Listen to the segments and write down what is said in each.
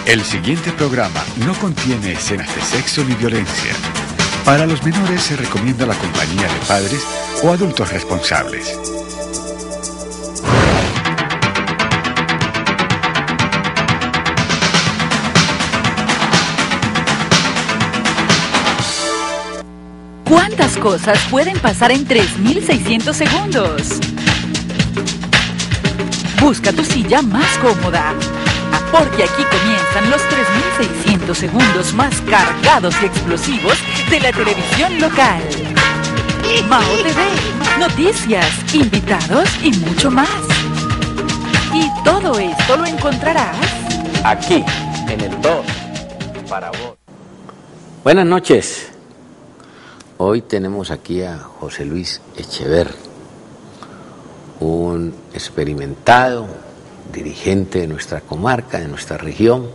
El siguiente programa no contiene escenas de sexo ni violencia. Para los menores se recomienda la compañía de padres o adultos responsables. ¿Cuántas cosas pueden pasar en 3.600 segundos? Busca tu silla más cómoda, porque aquí comienzan los 3.600 segundos más cargados y explosivos de la televisión local. Mao TV, noticias, invitados y mucho más. Y todo esto lo encontrarás aquí, en el 2 para vos. Buenas noches. Hoy tenemos aquí a José Luis Echever, un experimentado dirigente de nuestra comarca, de nuestra región,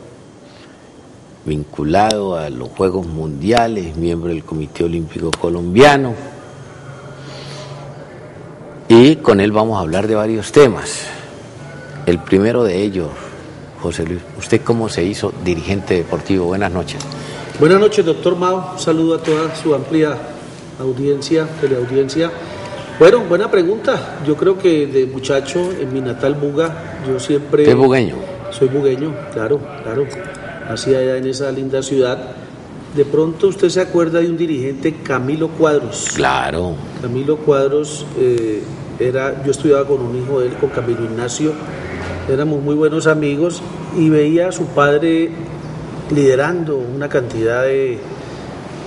vinculado a los Juegos Mundiales, miembro del Comité Olímpico Colombiano, y con él vamos a hablar de varios temas. El primero de ellos, José Luis, ¿usted cómo se hizo dirigente deportivo? Buenas noches. Buenas noches, doctor Mao. Un saludo a toda su amplia audiencia, teleaudiencia. Bueno, buena pregunta. Yo creo que de muchacho en mi natal Buga, yo siempre... ¿Usted es bugueño? Soy bugueño, claro. Nací allá en esa linda ciudad. De pronto usted se acuerda de un dirigente, Camilo Cuadros. Claro. Camilo Cuadros yo estudiaba con un hijo de él, con Camilo Ignacio. Éramos muy buenos amigos y veía a su padre liderando una cantidad de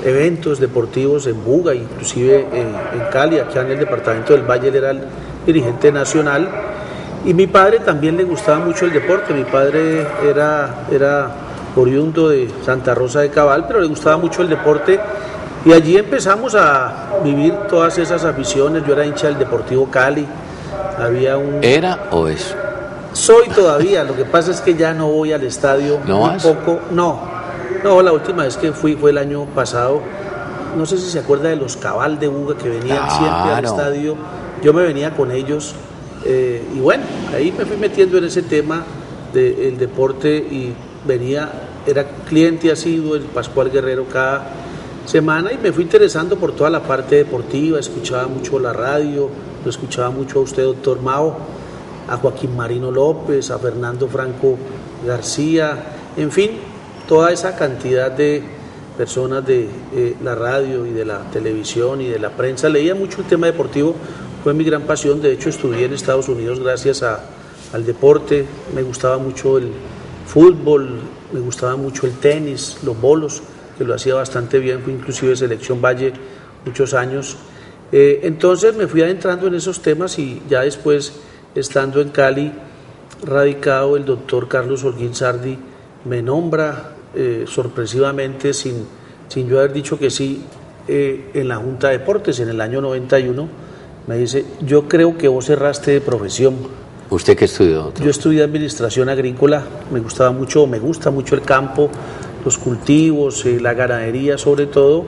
eventos deportivos en Buga, inclusive en Cali, aquí en el departamento del Valle. Él era el dirigente nacional y mi padre también le gustaba mucho el deporte. Mi padre era oriundo de Santa Rosa de Cabal, pero le gustaba mucho el deporte y allí empezamos a vivir todas esas aficiones. Yo era hincha del Deportivo Cali. ¿Era o es? Soy todavía, lo que pasa es que ya no voy al estadio. ¿No muy poco. No, la última vez que fui fue el año pasado. No sé si se acuerda de los Cabal de Buga que venían siempre al estadio. Yo me venía con ellos y bueno, ahí me fui metiendo en ese tema del deporte y era cliente asiduo del Pascual Guerrero cada semana y me fui interesando por toda la parte deportiva. Escuchaba mucho la radio, lo escuchaba mucho a usted, doctor Mao, a Joaquín Marino López, a Fernando Franco García, en fin, toda esa cantidad de personas de la radio y de la televisión y de la prensa. Leía mucho el tema deportivo, fue mi gran pasión. De hecho estudié en Estados Unidos gracias al deporte. Me gustaba mucho el fútbol, me gustaba mucho el tenis, los bolos, que lo hacía bastante bien. Fui inclusive selección Valle muchos años. Entonces me fui adentrando en esos temas y ya después, estando en Cali, radicado, el doctor Carlos Holguín Sardi me nombra sorpresivamente, sin yo haber dicho que sí, en la Junta de Deportes en el año 91. Me dice: yo creo que vos cerraste de profesión. ¿Usted qué estudió, doctor? Yo estudié administración agrícola. Me gusta mucho el campo, los cultivos, la ganadería sobre todo,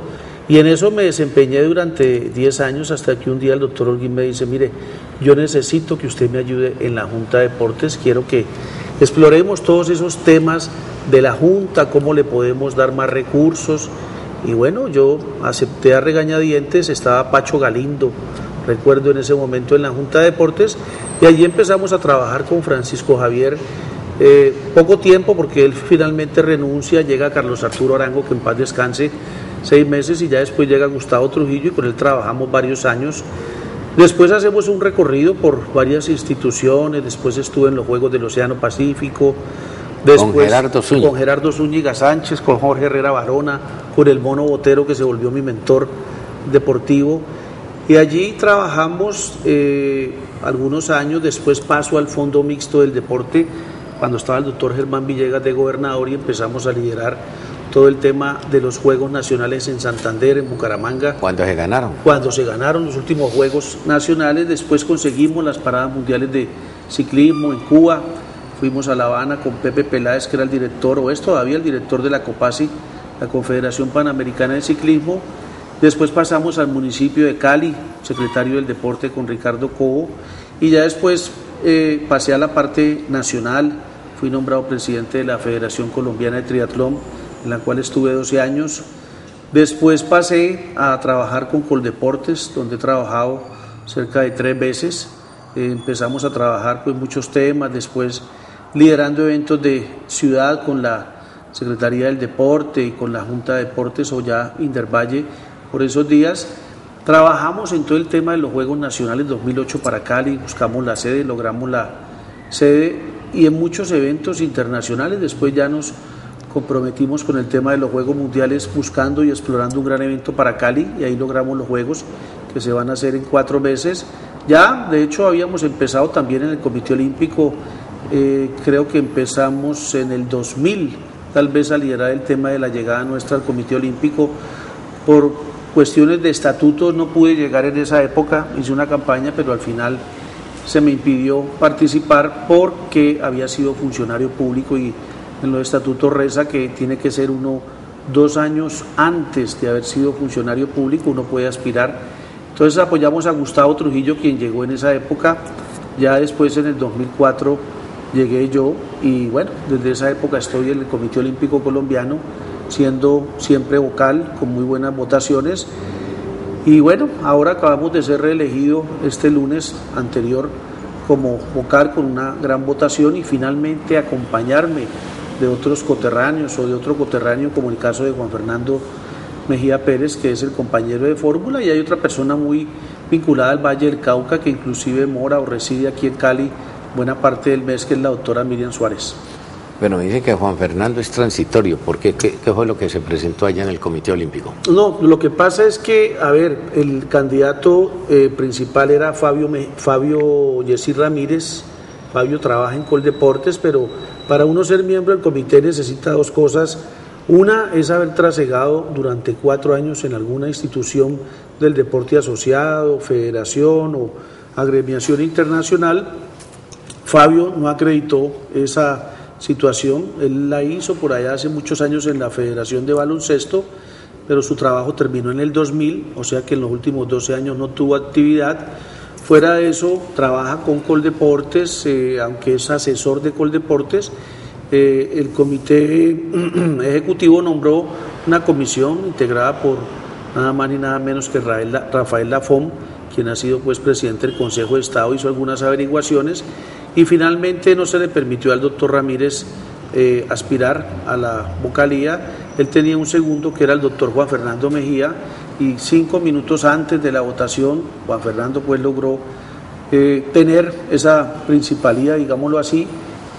y en eso me desempeñé durante 10 años hasta que un día el doctor Holguín me dice: mire, yo necesito que usted me ayude en la Junta de Deportes, quiero que exploremos todos esos temas de la Junta, cómo le podemos dar más recursos. Y bueno, yo acepté a regañadientes. Estaba Pacho Galindo, recuerdo, en ese momento en la Junta de Deportes, y allí empezamos a trabajar con Francisco Javier. Poco tiempo, porque él finalmente renuncia, llega Carlos Arturo Arango, que en paz descanse, 6 meses, y ya después llega Gustavo Trujillo, y con él trabajamos varios años. Después hacemos un recorrido por varias instituciones. Después estuve en los Juegos del Océano Pacífico, después con Gerardo Zúñiga Sánchez, con Jorge Herrera Barona, con el Mono Botero, que se volvió mi mentor deportivo, y allí trabajamos algunos años. Después paso al Fondo Mixto del Deporte cuando estaba el doctor Germán Villegas de gobernador, y empezamos a liderar todo el tema de los Juegos Nacionales en Santander, en Bucaramanga. ¿Cuándo se ganaron? Cuando se ganaron los últimos Juegos Nacionales. Después conseguimos las paradas mundiales de ciclismo en Cuba. Fuimos a La Habana con Pepe Peláez, que era el director, o es todavía el director de la COPACI, la Confederación Panamericana de Ciclismo. Después pasamos al municipio de Cali, secretario del Deporte con Ricardo Cobo, y ya después pasé a la parte nacional. fui nombrado presidente de la Federación Colombiana de Triatlón, en la cual estuve 12 años. Después pasé a trabajar con Coldeportes, donde he trabajado cerca de 3 veces. Empezamos a trabajar pues muchos temas, después liderando eventos de ciudad con la Secretaría del Deporte y con la Junta de Deportes o ya Indervalle por esos días. Trabajamos en todo el tema de los Juegos Nacionales 2008 para Cali, buscamos la sede, logramos la sede y en muchos eventos internacionales. Después ya nos comprometimos con el tema de los Juegos Mundiales buscando y explorando un gran evento para Cali y ahí logramos los Juegos que se van a hacer en 4 meses. Ya, de hecho, habíamos empezado también en el Comité Olímpico, creo que empezamos en el 2000, tal vez a liderar el tema de la llegada nuestra al Comité Olímpico. Por cuestiones de estatutos no pude llegar en esa época, hice una campaña, pero al final se me impidió participar porque había sido funcionario público y en los estatutos reza que tiene que ser uno 2 años antes de haber sido funcionario público, uno puede aspirar. Entonces apoyamos a Gustavo Trujillo, quien llegó en esa época. Ya después en el 2004 llegué yo y bueno, desde esa época estoy en el Comité Olímpico Colombiano, siendo siempre vocal, con muy buenas votaciones. Y bueno, ahora acabamos de ser reelegido este lunes anterior como vocal con una gran votación y finalmente acompañarme de otros coterráneos o de otro coterráneo, como el caso de Juan Fernando Mejía Pérez, que es el compañero de fórmula, y hay otra persona muy vinculada al Valle del Cauca que inclusive mora o reside aquí en Cali buena parte del mes, que es la doctora Miriam Suárez. Bueno, dice que Juan Fernando es transitorio. ¿Por qué? ¿Qué fue lo que se presentó allá en el Comité Olímpico? No, lo que pasa es que, a ver, el candidato principal era Fabio Yesí Ramírez. Fabio trabaja en Coldeportes, pero para uno ser miembro del comité necesita 2 cosas. Una es haber trasegado durante 4 años en alguna institución del deporte asociado, federación o agremiación internacional. Fabio no acreditó esa situación, él la hizo por allá hace muchos años en la Federación de Baloncesto, pero su trabajo terminó en el 2000, o sea que en los últimos 12 años no tuvo actividad. Fuera de eso, trabaja con Coldeportes, aunque es asesor de Coldeportes. El comité ejecutivo nombró una comisión integrada por nada más ni nada menos que Rafael Lafón, quien ha sido pues presidente del Consejo de Estado, hizo algunas averiguaciones y finalmente no se le permitió al doctor Ramírez aspirar a la vocalía. Él tenía un segundo que era el doctor Juan Fernando Mejía y 5 minutos antes de la votación Juan Fernando pues logró tener esa principalía, digámoslo así,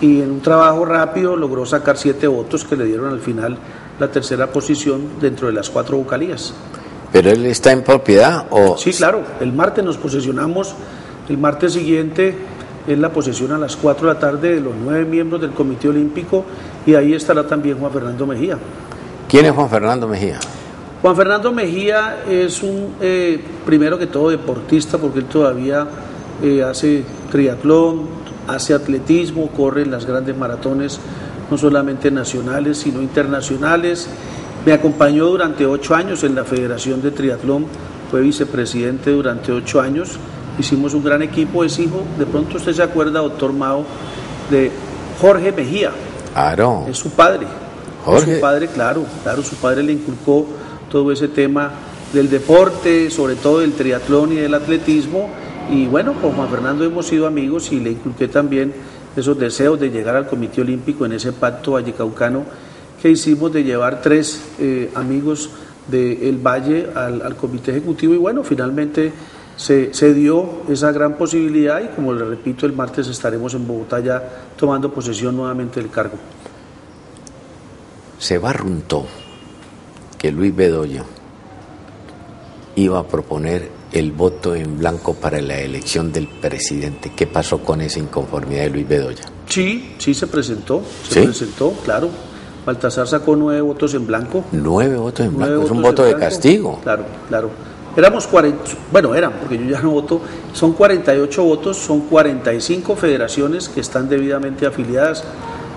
y en un trabajo rápido logró sacar 7 votos que le dieron al final la tercera posición dentro de las 4 vocalías. ¿Pero él está en propiedad o...? Sí, claro, el martes nos posesionamos, el martes siguiente es la posesión a las 4 de la tarde de los 9 miembros del Comité Olímpico y ahí estará también Juan Fernando Mejía. ¿Quién es Juan Fernando Mejía? Juan Fernando Mejía es un, primero que todo, deportista, porque él todavía hace triatlón, hace atletismo, corre en las grandes maratones, no solamente nacionales, sino internacionales. Me acompañó durante 8 años en la Federación de Triatlón, fue vicepresidente durante 8 años, hicimos un gran equipo, es hijo, de pronto usted se acuerda, doctor Mao, de Jorge Mejía. Claro. Es su padre. Jorge. Es su padre, claro, su padre le inculcó todo ese tema del deporte, sobre todo del triatlón y del atletismo. Y bueno, con Juan Fernando hemos sido amigos y le inculqué también esos deseos de llegar al Comité Olímpico en ese pacto vallecaucano que hicimos de llevar 3 amigos del Valle al Comité Ejecutivo y bueno, finalmente se dio esa gran posibilidad y como le repito, el martes estaremos en Bogotá ya tomando posesión nuevamente del cargo. Se barruntó que Luis Bedoya iba a proponer el voto en blanco para la elección del presidente. ¿Qué pasó con esa inconformidad de Luis Bedoya? Sí, se presentó, claro. Baltasar sacó 9 votos en blanco. 9 votos en blanco, es un voto de castigo. Claro. Éramos 40, bueno, porque yo ya no voto, son 48 votos, son 45 federaciones que están debidamente afiliadas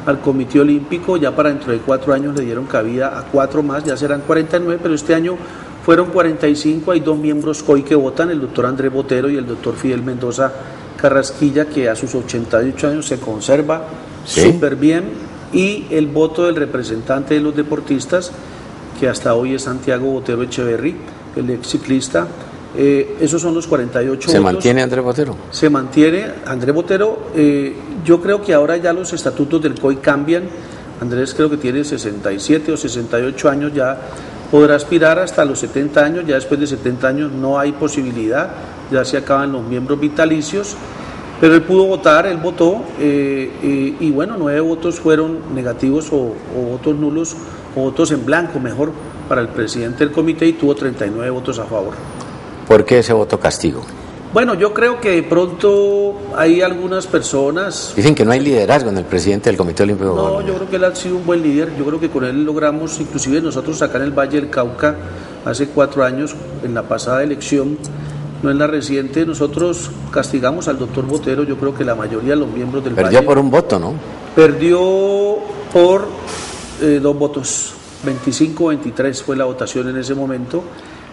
al Comité Olímpico, ya para dentro de 4 años le dieron cabida a 4 más, ya serán 49, pero este año fueron 45, hay 2 miembros hoy que votan, el doctor Andrés Botero y el doctor Fidel Mendoza Carrasquilla, que a sus 88 años se conserva súper bien, y el voto del representante de los deportistas, que hasta hoy es Santiago Botero Echeverry, el ex ciclista. Esos son los 48 votos. ¿Se mantiene Andrés Botero? Se mantiene Andrés Botero. Yo creo que ahora ya los estatutos del COI cambian. Andrés creo que tiene 67 o 68 años, ya podrá aspirar hasta los 70 años, ya después de 70 años no hay posibilidad, ya se acaban los miembros vitalicios, pero él pudo votar, él votó, y bueno, 9 votos fueron negativos o votos nulos, o votos en blanco, mejor, para el presidente del comité, y tuvo 39 votos a favor. ¿Por qué ese voto castigo? Bueno, yo creo que de pronto hay algunas personas... Dicen que no hay liderazgo en el presidente del Comité Olímpico. No, yo creo que él ha sido un buen líder. Yo creo que con él logramos, inclusive nosotros acá en el Valle del Cauca, hace 4 años, en la pasada elección, no en la reciente, nosotros castigamos al doctor Botero. Yo creo que la mayoría de los miembros del Valle... Perdió por un voto, ¿no? Perdió por 2 votos. 25-23 fue la votación en ese momento.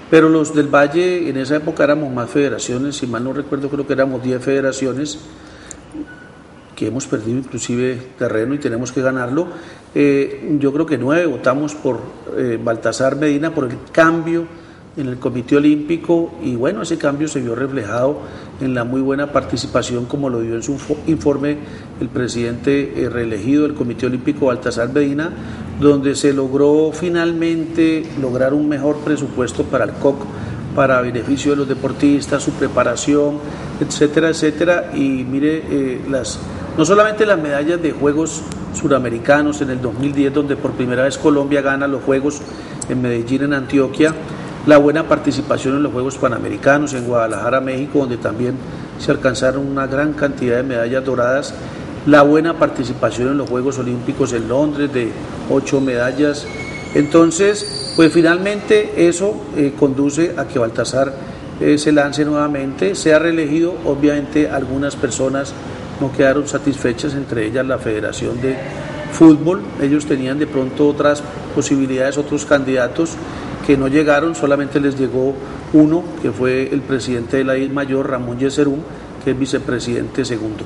Pero los del Valle, en esa época éramos más federaciones, si mal no recuerdo, creo que éramos 10 federaciones, que hemos perdido inclusive terreno y tenemos que ganarlo. Yo creo que 9 votamos por Baltasar Medina, por el cambio en el Comité Olímpico, y bueno, ese cambio se vio reflejado en la muy buena participación, como lo dio en su informe el presidente reelegido del Comité Olímpico, Baltasar Medina, donde se logró finalmente lograr un mejor presupuesto para el COC, para beneficio de los deportistas, su preparación, etcétera, etcétera. Y mire, no solamente las medallas de Juegos Suramericanos en el 2010, donde por primera vez Colombia gana los Juegos en Medellín, en Antioquia, la buena participación en los Juegos Panamericanos en Guadalajara, México, donde también se alcanzaron una gran cantidad de medallas doradas, la buena participación en los Juegos Olímpicos en Londres de 8 medallas. Entonces, pues finalmente eso conduce a que Baltasar se lance nuevamente, sea reelegido. Obviamente algunas personas no quedaron satisfechas, entre ellas la Federación de Fútbol. Ellos tenían de pronto otras posibilidades, otros candidatos que no llegaron, solamente les llegó uno, que fue el presidente de la DIMAYOR, Ramón Yeserún, que es vicepresidente segundo.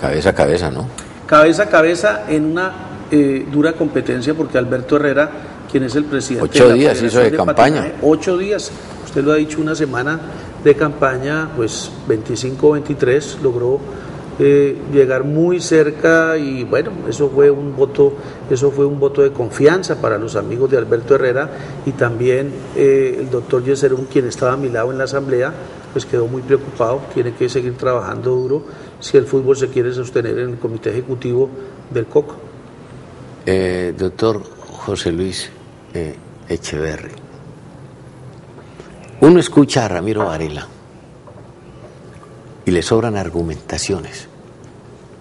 Cabeza a cabeza, ¿no? Cabeza a cabeza en una dura competencia, porque Alberto Herrera, quien es el presidente 8 días hizo de campaña. Patinaje, 8 días, usted lo ha dicho, una semana de campaña, pues 25-23, logró llegar muy cerca, y bueno, eso fue un voto de confianza para los amigos de Alberto Herrera, y también el doctor Yeserún, quien estaba a mi lado en la asamblea, pues quedó muy preocupado, tiene que seguir trabajando duro si el fútbol se quiere sostener en el comité ejecutivo del COC. Doctor José Luis Echeverry, uno escucha a Ramiro Varela y le sobran argumentaciones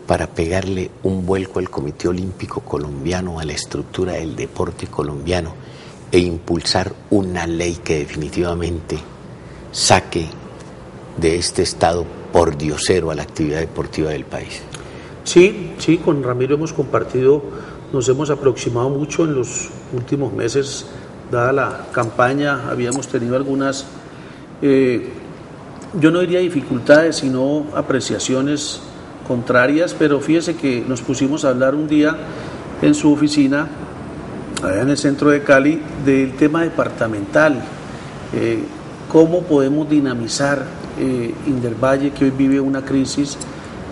para pegarle un vuelco al Comité Olímpico Colombiano, a la estructura del deporte colombiano, e impulsar una ley que definitivamente saque de este estado pordiosero a la actividad deportiva del país. Sí, con Ramiro hemos compartido, nos hemos aproximado mucho en los últimos meses, dada la campaña, habíamos tenido algunas, yo no diría dificultades, sino apreciaciones contrarias, pero fíjese que nos pusimos a hablar un día en su oficina, allá en el centro de Cali, del tema departamental, cómo podemos dinamizar Indervalle, que hoy vive una crisis,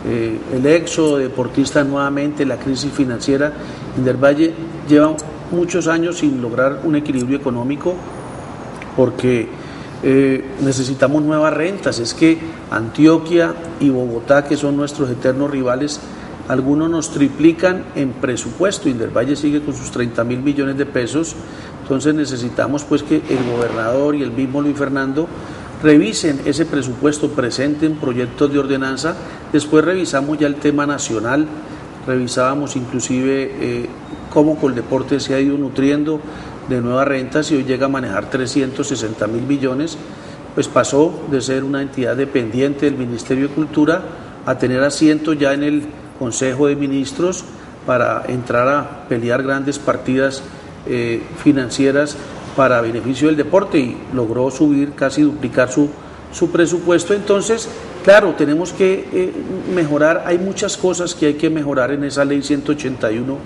el éxodo de deportistas nuevamente, la crisis financiera. Indervalle lleva muchos años sin lograr un equilibrio económico, porque necesitamos nuevas rentas. Es que Antioquia y Bogotá, que son nuestros eternos rivales, algunos nos triplican en presupuesto. Indervalle sigue con sus 30.000 millones de pesos. Entonces necesitamos pues que el gobernador y el mismo Luis Fernando revisen ese presupuesto, presenten proyectos de ordenanza. Después revisamos ya el tema nacional, revisábamos inclusive cómo Coldeporte se ha ido nutriendo de nuevas rentas, y hoy llega a manejar 360.000 millones, pues pasó de ser una entidad dependiente del Ministerio de Cultura a tener asiento ya en el Consejo de Ministros para entrar a pelear grandes partidas financieras para beneficio del deporte, y logró subir, casi duplicar su presupuesto. Entonces claro, tenemos que mejorar, hay muchas cosas que hay que mejorar en esa ley 181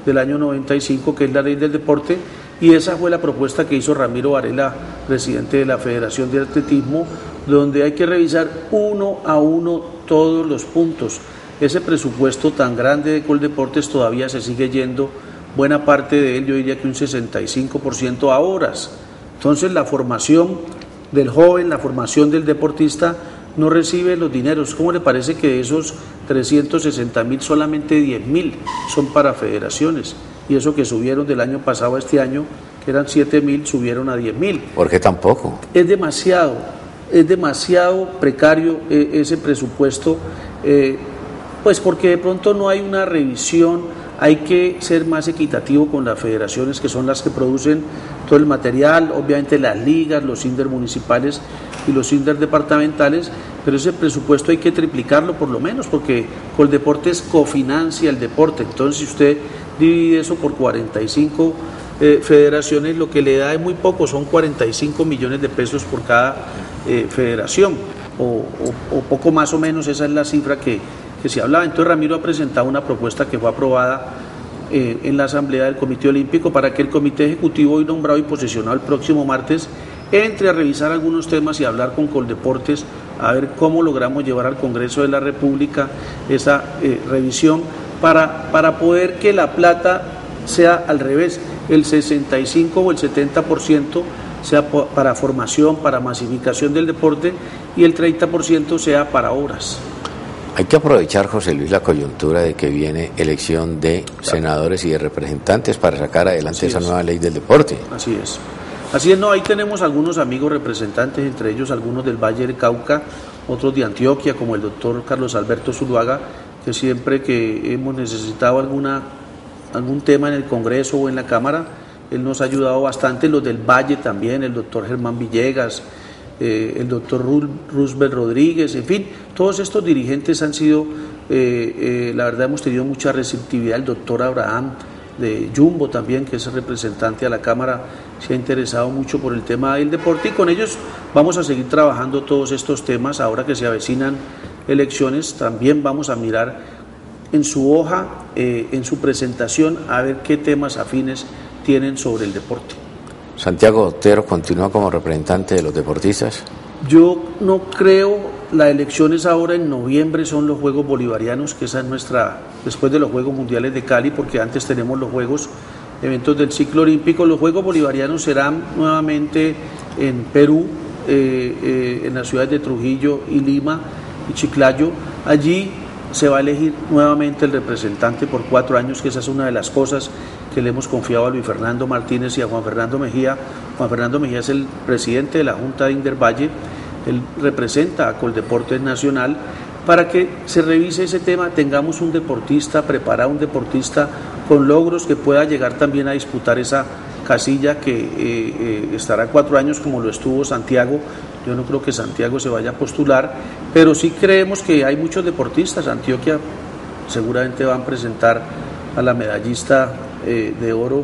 del año 95, que es la ley del deporte, y esa fue la propuesta que hizo Ramiro Varela, presidente de la Federación de Atletismo, donde hay que revisar uno a uno todos los puntos. Ese presupuesto tan grande de Coldeportes todavía se sigue yendo, buena parte de él, yo diría que un 65% a horas. Entonces la formación del joven, la formación del deportista no recibe los dineros. ¿Cómo le parece que de esos 360.000 solamente 10.000 son para federaciones? Y eso que subieron del año pasado a este año, que eran 7.000, subieron a 10.000. ¿Por qué tampoco? Es demasiado precario ese presupuesto, pues porque de pronto no hay una revisión. Hay que ser más equitativo con las federaciones, que son las que producen todo el material, obviamente las ligas, los intermunicipales y los interdepartamentales, pero ese presupuesto hay que triplicarlo por lo menos, porque Coldeportes cofinancia el deporte. Entonces, si usted divide eso por 45 federaciones, lo que le da es muy poco, son 45 millones de pesos por cada federación, o poco más o menos, esa es la cifra que se hablaba. Entonces Ramiro ha presentado una propuesta que fue aprobada en la Asamblea del Comité Olímpico para que el Comité Ejecutivo, hoy nombrado y posesionado el próximo martes, entre a revisar algunos temas y hablar con Coldeportes a ver cómo logramos llevar al Congreso de la República esa revisión para poder que la plata sea al revés, el 65 o el 70% sea para formación, para masificación del deporte, y el 30% sea para obras. Hay que aprovechar, José Luis, la coyuntura de que viene elección de senadores y de representantes para sacar adelante esa nueva ley del deporte. Así es. Así es, no, ahí tenemos algunos amigos representantes, entre ellos algunos del Valle del Cauca, otros de Antioquia, como el doctor Carlos Alberto Zuluaga, que siempre que hemos necesitado algún tema en el Congreso o en la Cámara, él nos ha ayudado bastante. Los del Valle también, el doctor Germán Villegas, el doctor Roosevelt Rodríguez, en fin, todos estos dirigentes han sido, la verdad hemos tenido mucha receptividad. El doctor Abraham de Jumbo también, que es el representante a la Cámara, se ha interesado mucho por el tema del deporte, y con ellos vamos a seguir trabajando todos estos temas. Ahora que se avecinan elecciones, también vamos a mirar en su hoja, en su presentación, a ver qué temas afines tienen sobre el deporte. Santiago Otero continúa como representante de los deportistas. Yo no creo, la elección es ahora en noviembre, son los Juegos Bolivarianos, que esa es nuestra, después de los Juegos Mundiales de Cali, porque antes tenemos los eventos del ciclo olímpico. Los Juegos Bolivarianos serán nuevamente en Perú, en las ciudades de Trujillo y Lima y Chiclayo. Allí se va a elegir nuevamente el representante por 4 años, que esa es una de las cosas que le hemos confiado a Luis Fernando Martínez y a Juan Fernando Mejía. Juan Fernando Mejía es el presidente de la Junta de Indervalle, él representa a Coldeportes Nacional, para que se revise ese tema, tengamos un deportista preparado, un deportista con logros que pueda llegar también a disputar esa casilla que estará 4 años como lo estuvo Santiago. Yo no creo que Santiago se vaya a postular, pero sí creemos que hay muchos deportistas. Antioquia seguramente van a presentar a la medallista de oro,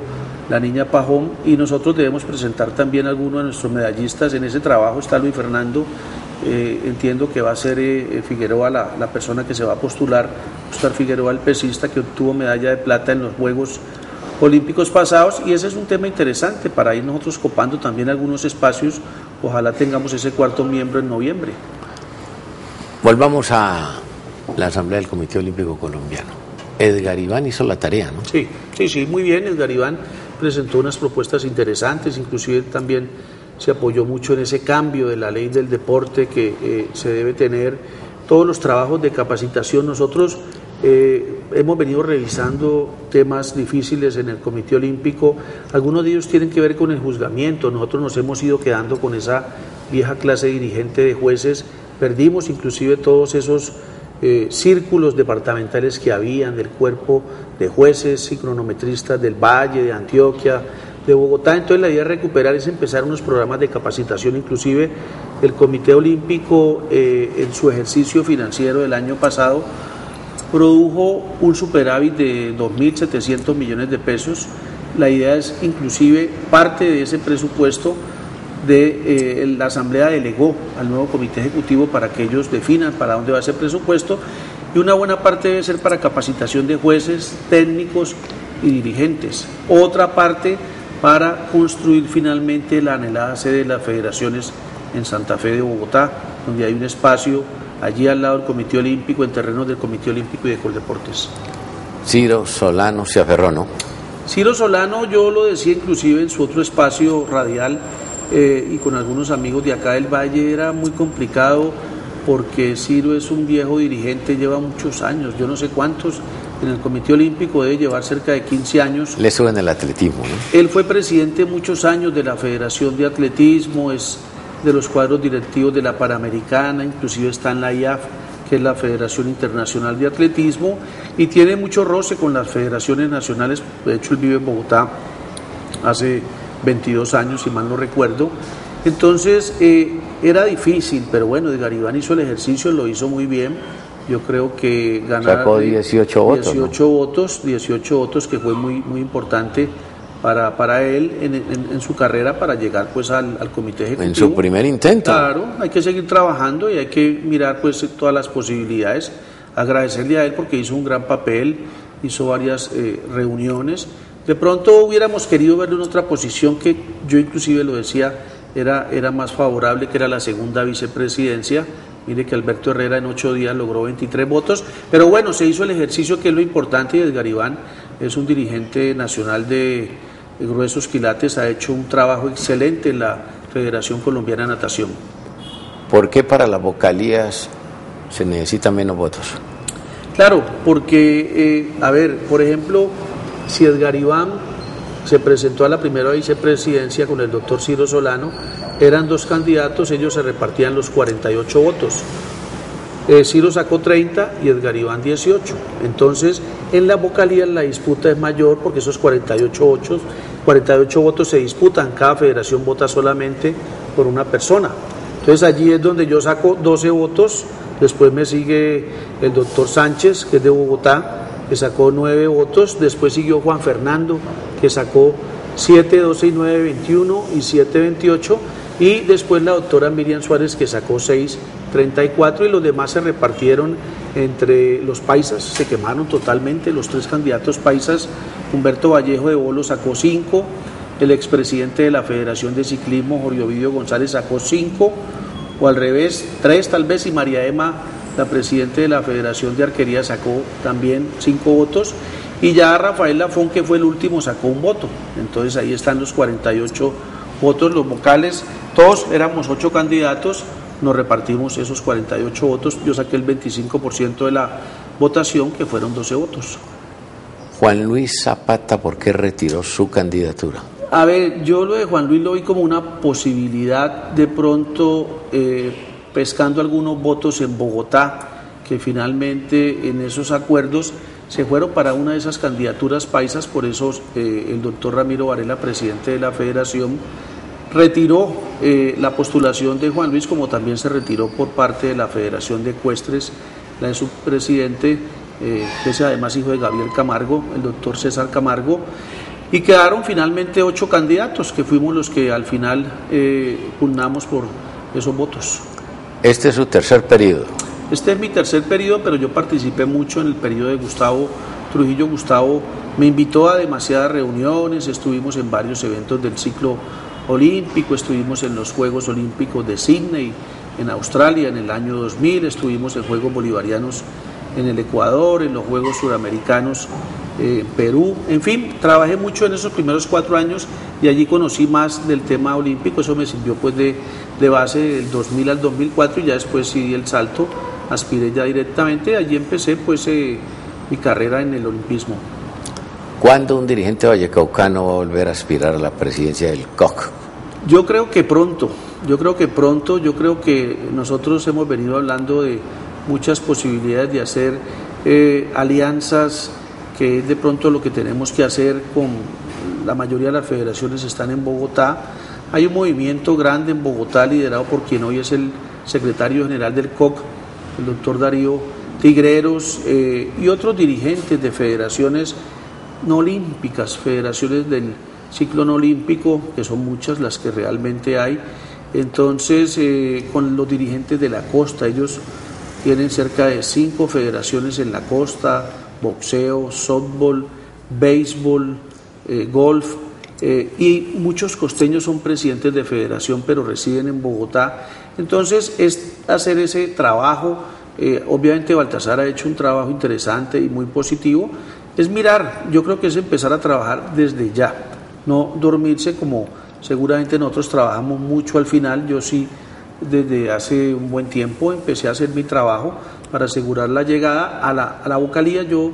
la niña Pajón, y nosotros debemos presentar también a algunos de nuestros medallistas. En ese trabajo está Luis Fernando, entiendo que va a ser Figueroa la persona que se va a postular, Oscar Figueroa, el pesista que obtuvo medalla de plata en los Juegos Olímpicos pasados, y ese es un tema interesante para ir nosotros copando también algunos espacios. Ojalá tengamos ese 4.º miembro en noviembre. Volvamos a la Asamblea del Comité Olímpico Colombiano. Edgar Iván hizo la tarea, ¿no? Sí, muy bien. Edgar Iván presentó unas propuestas interesantes, inclusive también se apoyó mucho en ese cambio de la ley del deporte que se debe tener, todos los trabajos de capacitación. Nosotros hemos venido revisando temas difíciles en el Comité Olímpico, algunos de ellos tienen que ver con el juzgamiento. Nosotros nos hemos ido quedando con esa vieja clase dirigente de jueces, perdimos inclusive todos esos círculos departamentales que habían del cuerpo de jueces y cronometristas del Valle, de Antioquia, de Bogotá. Entonces la idea de recuperar es empezar unos programas de capacitación. Inclusive el Comité Olímpico en su ejercicio financiero del año pasado produjo un superávit de 2.700 millones de pesos. La idea es inclusive parte de ese presupuesto la Asamblea delegó al nuevo Comité Ejecutivo para que ellos definan para dónde va ese presupuesto, y una buena parte debe ser para capacitación de jueces, técnicos y dirigentes. Otra parte para construir finalmente la anhelada sede de las federaciones en Santa Fe de Bogotá, donde hay un espacio allí al lado del Comité Olímpico, en terrenos del Comité Olímpico y de Coldeportes. Ciro Solano se aferró, ¿no? Ciro Solano, yo lo decía inclusive en su otro espacio radial, y con algunos amigos de acá del Valle, era muy complicado porque Ciro es un viejo dirigente, lleva muchos años, yo no sé cuántos, en el Comité Olímpico debe llevar cerca de 15 años. Le suben el atletismo, ¿no? Él fue presidente muchos años de la Federación de Atletismo, es de los cuadros directivos de la Panamericana, inclusive está en la IAF, que es la Federación Internacional de Atletismo, y tiene mucho roce con las federaciones nacionales. De hecho, él vive en Bogotá hace 22 años, si mal no recuerdo. Entonces, era difícil, pero bueno, Edgar Iván hizo el ejercicio, lo hizo muy bien. Yo creo que ganar sacó 18 votos, 18 votos, que fue muy, muy importante para él en su carrera, para llegar pues al Comité Ejecutivo. En su primer intento. Claro, hay que seguir trabajando y hay que mirar pues todas las posibilidades. Agradecerle a él porque hizo un gran papel, hizo varias reuniones. De pronto hubiéramos querido verlo en otra posición, que yo inclusive lo decía, era más favorable, que era la segunda vicepresidencia. Mire que Alberto Herrera en 8 días logró 23 votos, pero bueno, se hizo el ejercicio, que es lo importante, y Edgar Iván es un dirigente nacional de gruesos quilates, ha hecho un trabajo excelente en la Federación Colombiana de Natación. ¿Por qué para las vocalías se necesitan menos votos? Claro, porque, por ejemplo, si Edgar Iván se presentó a la primera vicepresidencia con el doctor Ciro Solano, eran 2 candidatos, ellos se repartían los 48 votos. Ciro sacó 30 y Edgar Iván 18. Entonces, en la vocalía la disputa es mayor porque esos 48 votos se disputan, cada federación vota solamente por una persona. Entonces, allí es donde yo saco 12 votos, después me sigue el doctor Sánchez, que es de Bogotá, que sacó 9 votos, después siguió Juan Fernando, que sacó 7, 12 y 9, 21 y 7, 28, y después la doctora Miriam Suárez, que sacó 6, 34, y los demás se repartieron entre los paisas, se quemaron totalmente los 3 candidatos paisas. Humberto Vallejo de Bolo sacó 5, el expresidente de la Federación de Ciclismo, Jorge Ovidio González, sacó 5, o al revés, 3 tal vez, y María Emma, la presidenta de la Federación de Arquería, sacó también 5 votos, y ya Rafael Lafón, que fue el último, sacó 1 voto. Entonces ahí están los 48 votos, los vocales, todos éramos 8 candidatos, nos repartimos esos 48 votos, yo saqué el 25% de la votación, que fueron 12 votos. Juan Luis Zapata, ¿por qué retiró su candidatura? Yo lo de Juan Luis lo vi como una posibilidad, de pronto pescando algunos votos en Bogotá, que finalmente en esos acuerdos se fueron para una de esas candidaturas paisas. Por eso el doctor Ramiro Varela, presidente de la Federación, retiró la postulación de Juan Luis, como también se retiró por parte de la Federación de Ecuestres la de su presidente, que es además hijo de Gabriel Camargo, el doctor César Camargo, y quedaron finalmente 8 candidatos, que fuimos los que al final pugnamos por esos votos. Este es su tercer periodo. Este es mi tercer periodo, pero yo participé mucho en el periodo de Gustavo Trujillo. Gustavo me invitó a demasiadas reuniones, estuvimos en varios eventos del ciclo olímpico, estuvimos en los Juegos Olímpicos de Sydney, en Australia, en el año 2000, estuvimos en Juegos Bolivarianos en el Ecuador, en los Juegos Suramericanos en Perú, en fin, trabajé mucho en esos primeros 4 años y allí conocí más del tema olímpico. Eso me sirvió pues de base del 2000 al 2004, y ya después sí di el salto, aspiré ya directamente, allí empecé pues mi carrera en el olimpismo. ¿Cuándo un dirigente vallecaucano va a volver a aspirar a la presidencia del COC? Yo creo que pronto, yo creo que nosotros hemos venido hablando de muchas posibilidades de hacer alianzas, que es de pronto lo que tenemos que hacer. Con la mayoría de las federaciones están en Bogotá. Hay un movimiento grande en Bogotá liderado por quien hoy es el secretario general del COC, el doctor Darío Tigreros, y otros dirigentes de federaciones no olímpicas, federaciones del ciclón olímpico, que son muchas las que realmente hay. Entonces, con los dirigentes de la costa, ellos tienen cerca de 5 federaciones en la costa: boxeo, softball, béisbol, golf, y muchos costeños son presidentes de federación pero residen en Bogotá. Entonces es hacer ese trabajo. Obviamente Baltasar ha hecho un trabajo interesante y muy positivo. Es mirar, yo creo que es empezar a trabajar desde ya, no dormirse como seguramente nosotros trabajamos mucho al final. Yo sí, desde hace un buen tiempo empecé a hacer mi trabajo para asegurar la llegada a la vocalía. Yo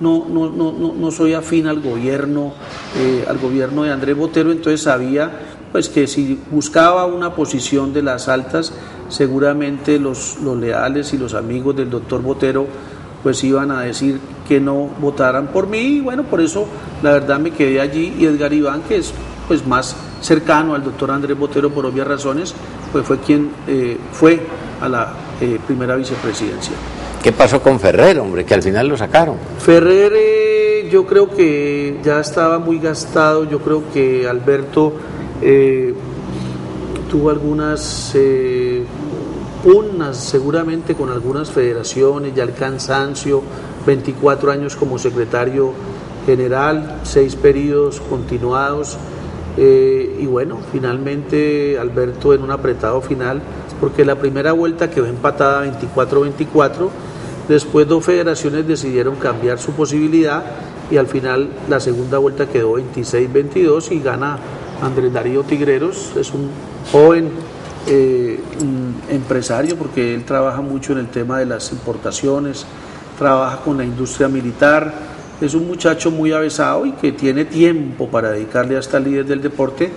no soy afín al gobierno de Andrés Botero, entonces sabía pues que si buscaba una posición de las altas, seguramente los leales y los amigos del doctor Botero pues iban a decir que no votaran por mí, y bueno, por eso la verdad me quedé allí. Y Edgar Iván, que es pues más cercano al doctor Andrés Botero por obvias razones, pues fue quien fue a la primera vicepresidencia. ¿Qué pasó con Ferrer, hombre, que al final lo sacaron? Ferrer, yo creo que ya estaba muy gastado. Yo creo que Alberto tuvo algunas pugnas seguramente con algunas federaciones, ya el cansancio, 24 años como secretario general, 6 periodos continuados, y bueno, finalmente Alberto en un apretado final, porque la primera vuelta quedó empatada 24-24, después 2 federaciones decidieron cambiar su posibilidad y al final la segunda vuelta quedó 26-22 y gana Andrés Darío Tigreros. Es un joven empresario, porque él trabaja mucho en el tema de las importaciones, trabaja con la industria militar, es un muchacho muy avesado y que tiene tiempo para dedicarle hasta al líder del deporte,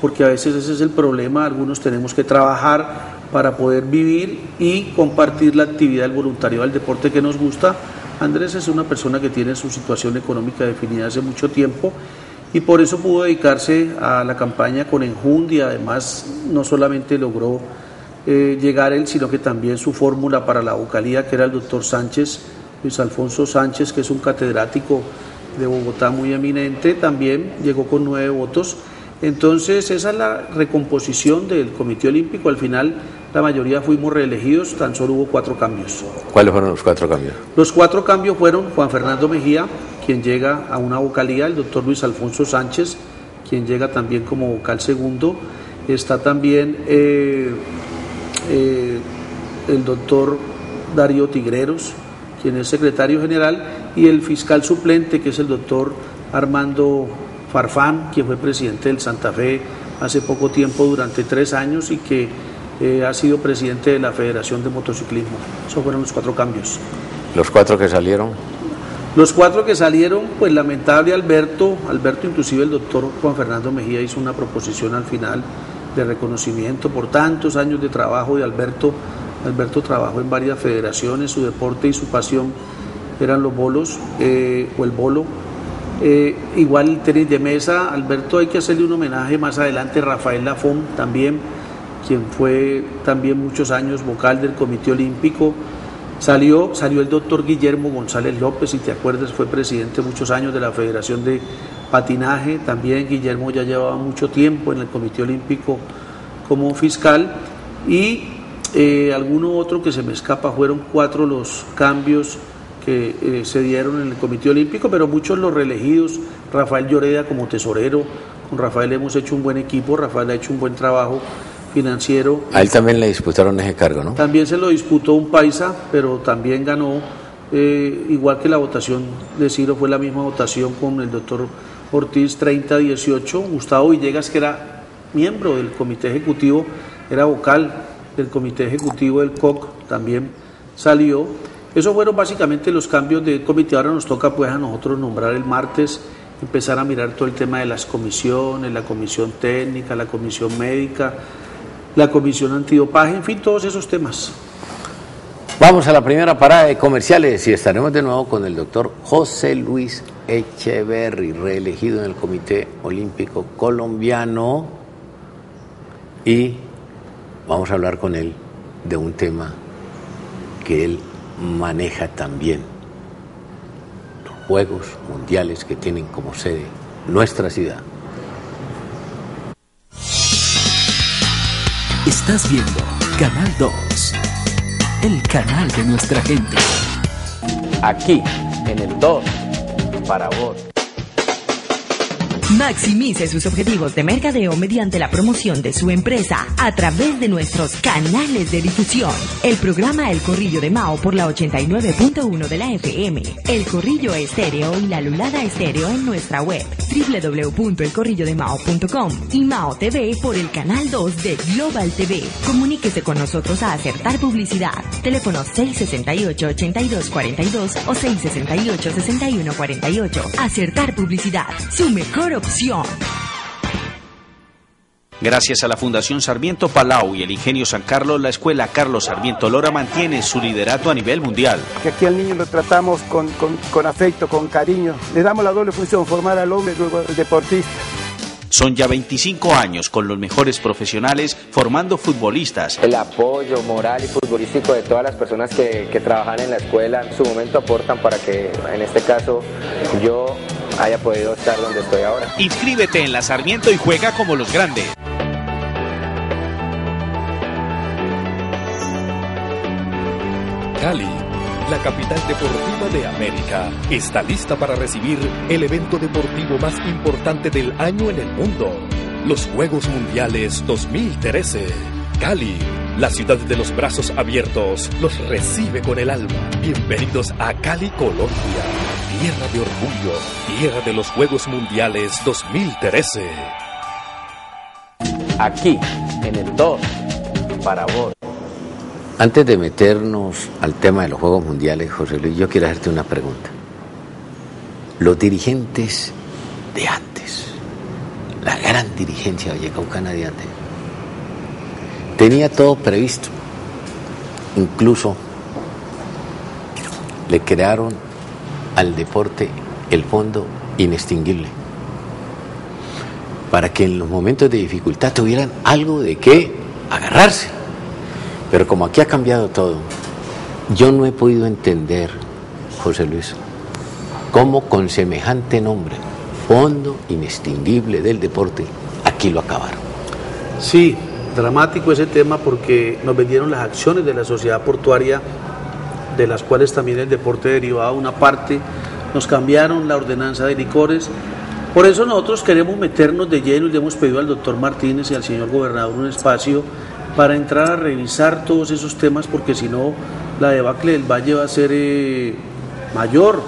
porque a veces ese es el problema. Algunos tenemos que trabajar para poder vivir y compartir la actividad del voluntariado del deporte que nos gusta. Andrés es una persona que tiene su situación económica definida hace mucho tiempo y por eso pudo dedicarse a la campaña con enjundia. Además, no solamente logró llegar él, sino que también su fórmula para la vocalía, que era el doctor Sánchez, Luis Alfonso Sánchez, que es un catedrático de Bogotá muy eminente, también llegó con 9 votos. Entonces esa es la recomposición del Comité Olímpico. Al final la mayoría fuimos reelegidos, tan solo hubo 4 cambios. ¿Cuáles fueron los 4 cambios? Los 4 cambios fueron Juan Fernando Mejía, quien llega a una vocalía, el doctor Luis Alfonso Sánchez, quien llega también como vocal segundo, está también el doctor Darío Tigreros, quien es secretario general, y el fiscal suplente, que es el doctor Armando Farfán, quien fue presidente del Santa Fe hace poco tiempo, durante 3 años, y que ha sido presidente de la Federación de Motociclismo. Esos fueron los 4 cambios. ¿Los 4 que salieron? Los 4 que salieron, pues lamentable Alberto, inclusive el doctor Juan Fernando Mejía hizo una proposición al final de reconocimiento por tantos años de trabajo de Alberto. Alberto trabajó en varias federaciones, su deporte y su pasión eran los bolos, o el bolo. Igual el tenis de mesa. Alberto, hay que hacerle un homenaje más adelante. Rafael Lafón también, quien fue también muchos años vocal del Comité Olímpico. Salió el doctor Guillermo González López, si te acuerdas, fue presidente muchos años de la Federación de Patinaje. También Guillermo ya llevaba mucho tiempo en el Comité Olímpico como fiscal. Y alguno otro que se me escapa. Fueron 4 los cambios que se dieron en el Comité Olímpico, pero muchos los reelegidos. Rafael Lloreda como tesorero, con Rafael hemos hecho un buen equipo. Rafael ha hecho un buen trabajo financiero. A él también le disputaron ese cargo, ¿no? También se lo disputó un paisa, pero también ganó, igual que la votación de Ciro, fue la misma votación con el doctor Ortiz, 30-18. Gustavo Villegas, que era miembro del Comité Ejecutivo, era vocal del Comité Ejecutivo del COC, también salió. Esos fueron básicamente los cambios del comité. Ahora nos toca pues a nosotros nombrar el martes, empezar a mirar todo el tema de las comisiones, la comisión técnica, la comisión médica, la comisión antidopaje, en fin, todos esos temas. Vamos a la primera parada de comerciales y estaremos de nuevo con el doctor José Luis Echeverry, reelegido en el Comité Olímpico Colombiano, y vamos a hablar con él de un tema que él maneja también: los Juegos Mundiales que tienen como sede nuestra ciudad, Estás viendo Canal 2, el canal de nuestra gente. Aquí, en el 2, para vos. Maximice sus objetivos de mercadeo mediante la promoción de su empresa a través de nuestros canales de difusión. El programa El Corrillo de Mao por la 89.1 de la FM, El Corrillo Estéreo y la Lulada Estéreo en nuestra web www.elcorrillodemao.com y Mao TV por el canal 2 de Global TV. Comuníquese con nosotros a Acertar Publicidad. Teléfono 668-8242 o 668-6148. Acertar Publicidad, su mejor opción. Gracias a la Fundación Sarmiento Palau y el Ingenio San Carlos, la Escuela Carlos Sarmiento Lora mantiene su liderato a nivel mundial. Que aquí al niño lo tratamos con afecto, con cariño. Le damos la doble función, formar al hombre y luego al deportista. Son ya 25 años con los mejores profesionales formando futbolistas. El apoyo moral y futbolístico de todas las personas que trabajan en la escuela en su momento aportan para que, en este caso, yo haya podido estar donde estoy ahora. Inscríbete en la Sarmiento y juega como los grandes. Cali, la capital deportiva de América, está lista para recibir el evento deportivo más importante del año en el mundo, los Juegos Mundiales 2013. Cali, la ciudad de los brazos abiertos, los recibe con el alma. Bienvenidos a Cali, Colombia, tierra de orgullo, tierra de los Juegos Mundiales 2013. Aquí, en el 2, para vos. Antes de meternos al tema de los Juegos Mundiales, José Luis, yo quiero hacerte una pregunta. Los dirigentes de antes, la gran dirigencia vallecaucana de antes, tenía todo previsto. Incluso le crearon al deporte el fondo inextinguible, para que en los momentos de dificultad tuvieran algo de qué agarrarse. Pero como aquí ha cambiado todo, yo no he podido entender, José Luis, cómo con semejante nombre, Fondo Inextinguible del Deporte, aquí lo acabaron. Sí, dramático ese tema porque nos vendieron las acciones de la sociedad portuaria, de las cuales también el deporte derivaba una parte, nos cambiaron la ordenanza de licores. Por eso nosotros queremos meternos de lleno y le hemos pedido al doctor Martínez y al señor gobernador un espacio para entrar a revisar todos esos temas, porque si no, la debacle del Valle va a ser mayor.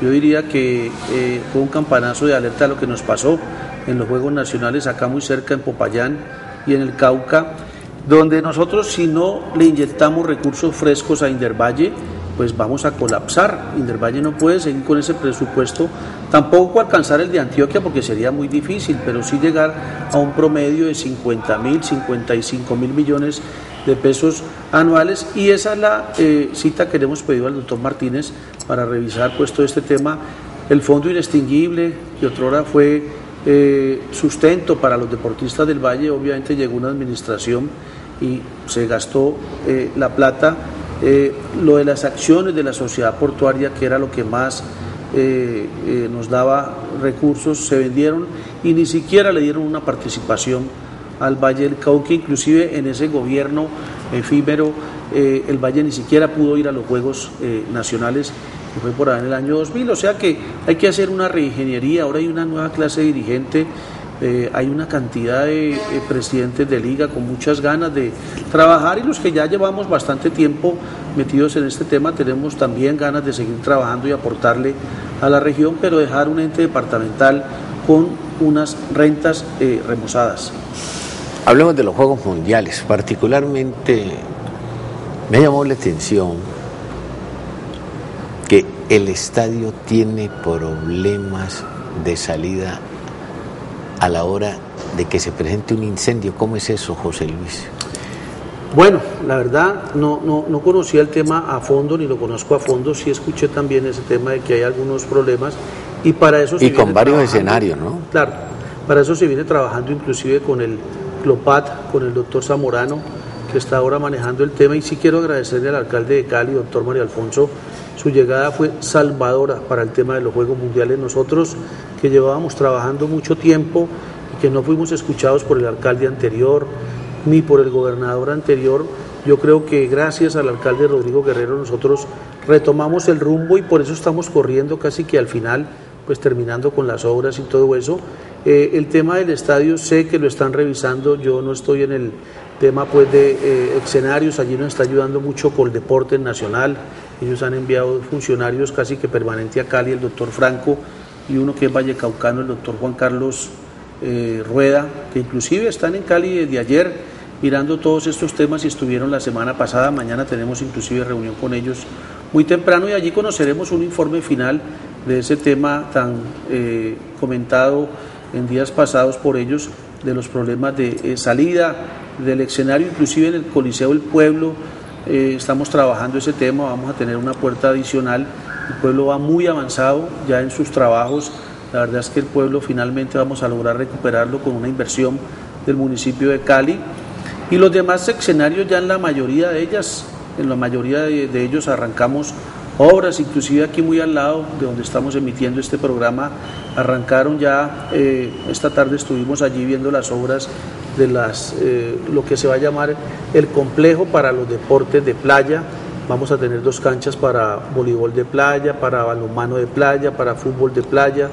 Yo diría que fue un campanazo de alerta a lo que nos pasó en los Juegos Nacionales, acá muy cerca en Popayán y en el Cauca, donde nosotros, si no le inyectamos recursos frescos a Indervalle, pues vamos a colapsar. Indervalle no puede seguir con ese presupuesto, tampoco alcanzar el de Antioquia porque sería muy difícil, pero sí llegar a un promedio de 50.000, 55.000 millones de pesos anuales, y esa es la cita que le hemos pedido al doctor Martínez para revisar pues todo este tema. El fondo inextinguible, que otrora fue sustento para los deportistas del Valle, obviamente llegó una administración y se gastó la plata. Lo de las acciones de la sociedad portuaria, que era lo que más nos daba recursos, se vendieron y ni siquiera le dieron una participación al Valle del Cauca. Inclusive en ese gobierno efímero el Valle ni siquiera pudo ir a los Juegos Nacionales, que fue por ahí en el año 2000, o sea que hay que hacer una reingeniería. Ahora hay una nueva clase de dirigente, hay una cantidad de presidentes de liga con muchas ganas de trabajar, y los que ya llevamos bastante tiempo metidos en este tema tenemos también ganas de seguir trabajando y aportarle a la región, pero dejar un ente departamental con unas rentas remozadas. Hablemos de los Juegos Mundiales. Particularmente me llamó la atención que el estadio tiene problemas de salida a la hora de que se presente un incendio. ¿Cómo es eso, José Luis? Bueno, la verdad no conocía el tema a fondo, ni lo conozco a fondo. Sí escuché también ese tema de que hay algunos problemas, y para eso y con varios escenarios, ¿no? Claro, para eso se viene trabajando inclusive con el CLOPAT, con el doctor Zamorano, que está ahora manejando el tema. Y sí quiero agradecerle al alcalde de Cali, doctor Mario Alfonso. Su llegada fue salvadora para el tema de los Juegos Mundiales. Nosotros, que llevábamos trabajando mucho tiempo y que no fuimos escuchados por el alcalde anterior, ni por el gobernador anterior. Yo creo que gracias al alcalde Rodrigo Guerrero nosotros retomamos el rumbo y por eso estamos corriendo casi que al final, pues terminando con las obras y todo eso. El tema del estadio sé que lo están revisando, yo no estoy en el tema pues de escenarios, allí nos está ayudando mucho Coldeportes Nacional, ellos han enviado funcionarios casi que permanente a Cali, el doctor Franco y uno que es vallecaucano, el doctor Juan Carlos Rueda, que inclusive están en Cali desde ayer mirando todos estos temas y estuvieron la semana pasada, mañana tenemos inclusive reunión con ellos muy temprano y allí conoceremos un informe final de ese tema tan comentado en días pasados por ellos, de los problemas de salida del escenario, inclusive en el Coliseo del Pueblo, estamos trabajando ese tema, vamos a tener una puerta adicional, el pueblo va muy avanzado ya en sus trabajos, la verdad es que el pueblo finalmente vamos a lograr recuperarlo con una inversión del municipio de Cali, y los demás escenarios ya en la mayoría de ellas, en la mayoría de ellos arrancamos obras, inclusive aquí muy al lado de donde estamos emitiendo este programa, arrancaron ya, esta tarde estuvimos allí viendo las obras de lo que se va a llamar el complejo para los deportes de playa. Vamos a tener 2 canchas para voleibol de playa, para balonmano de playa, para fútbol de playa,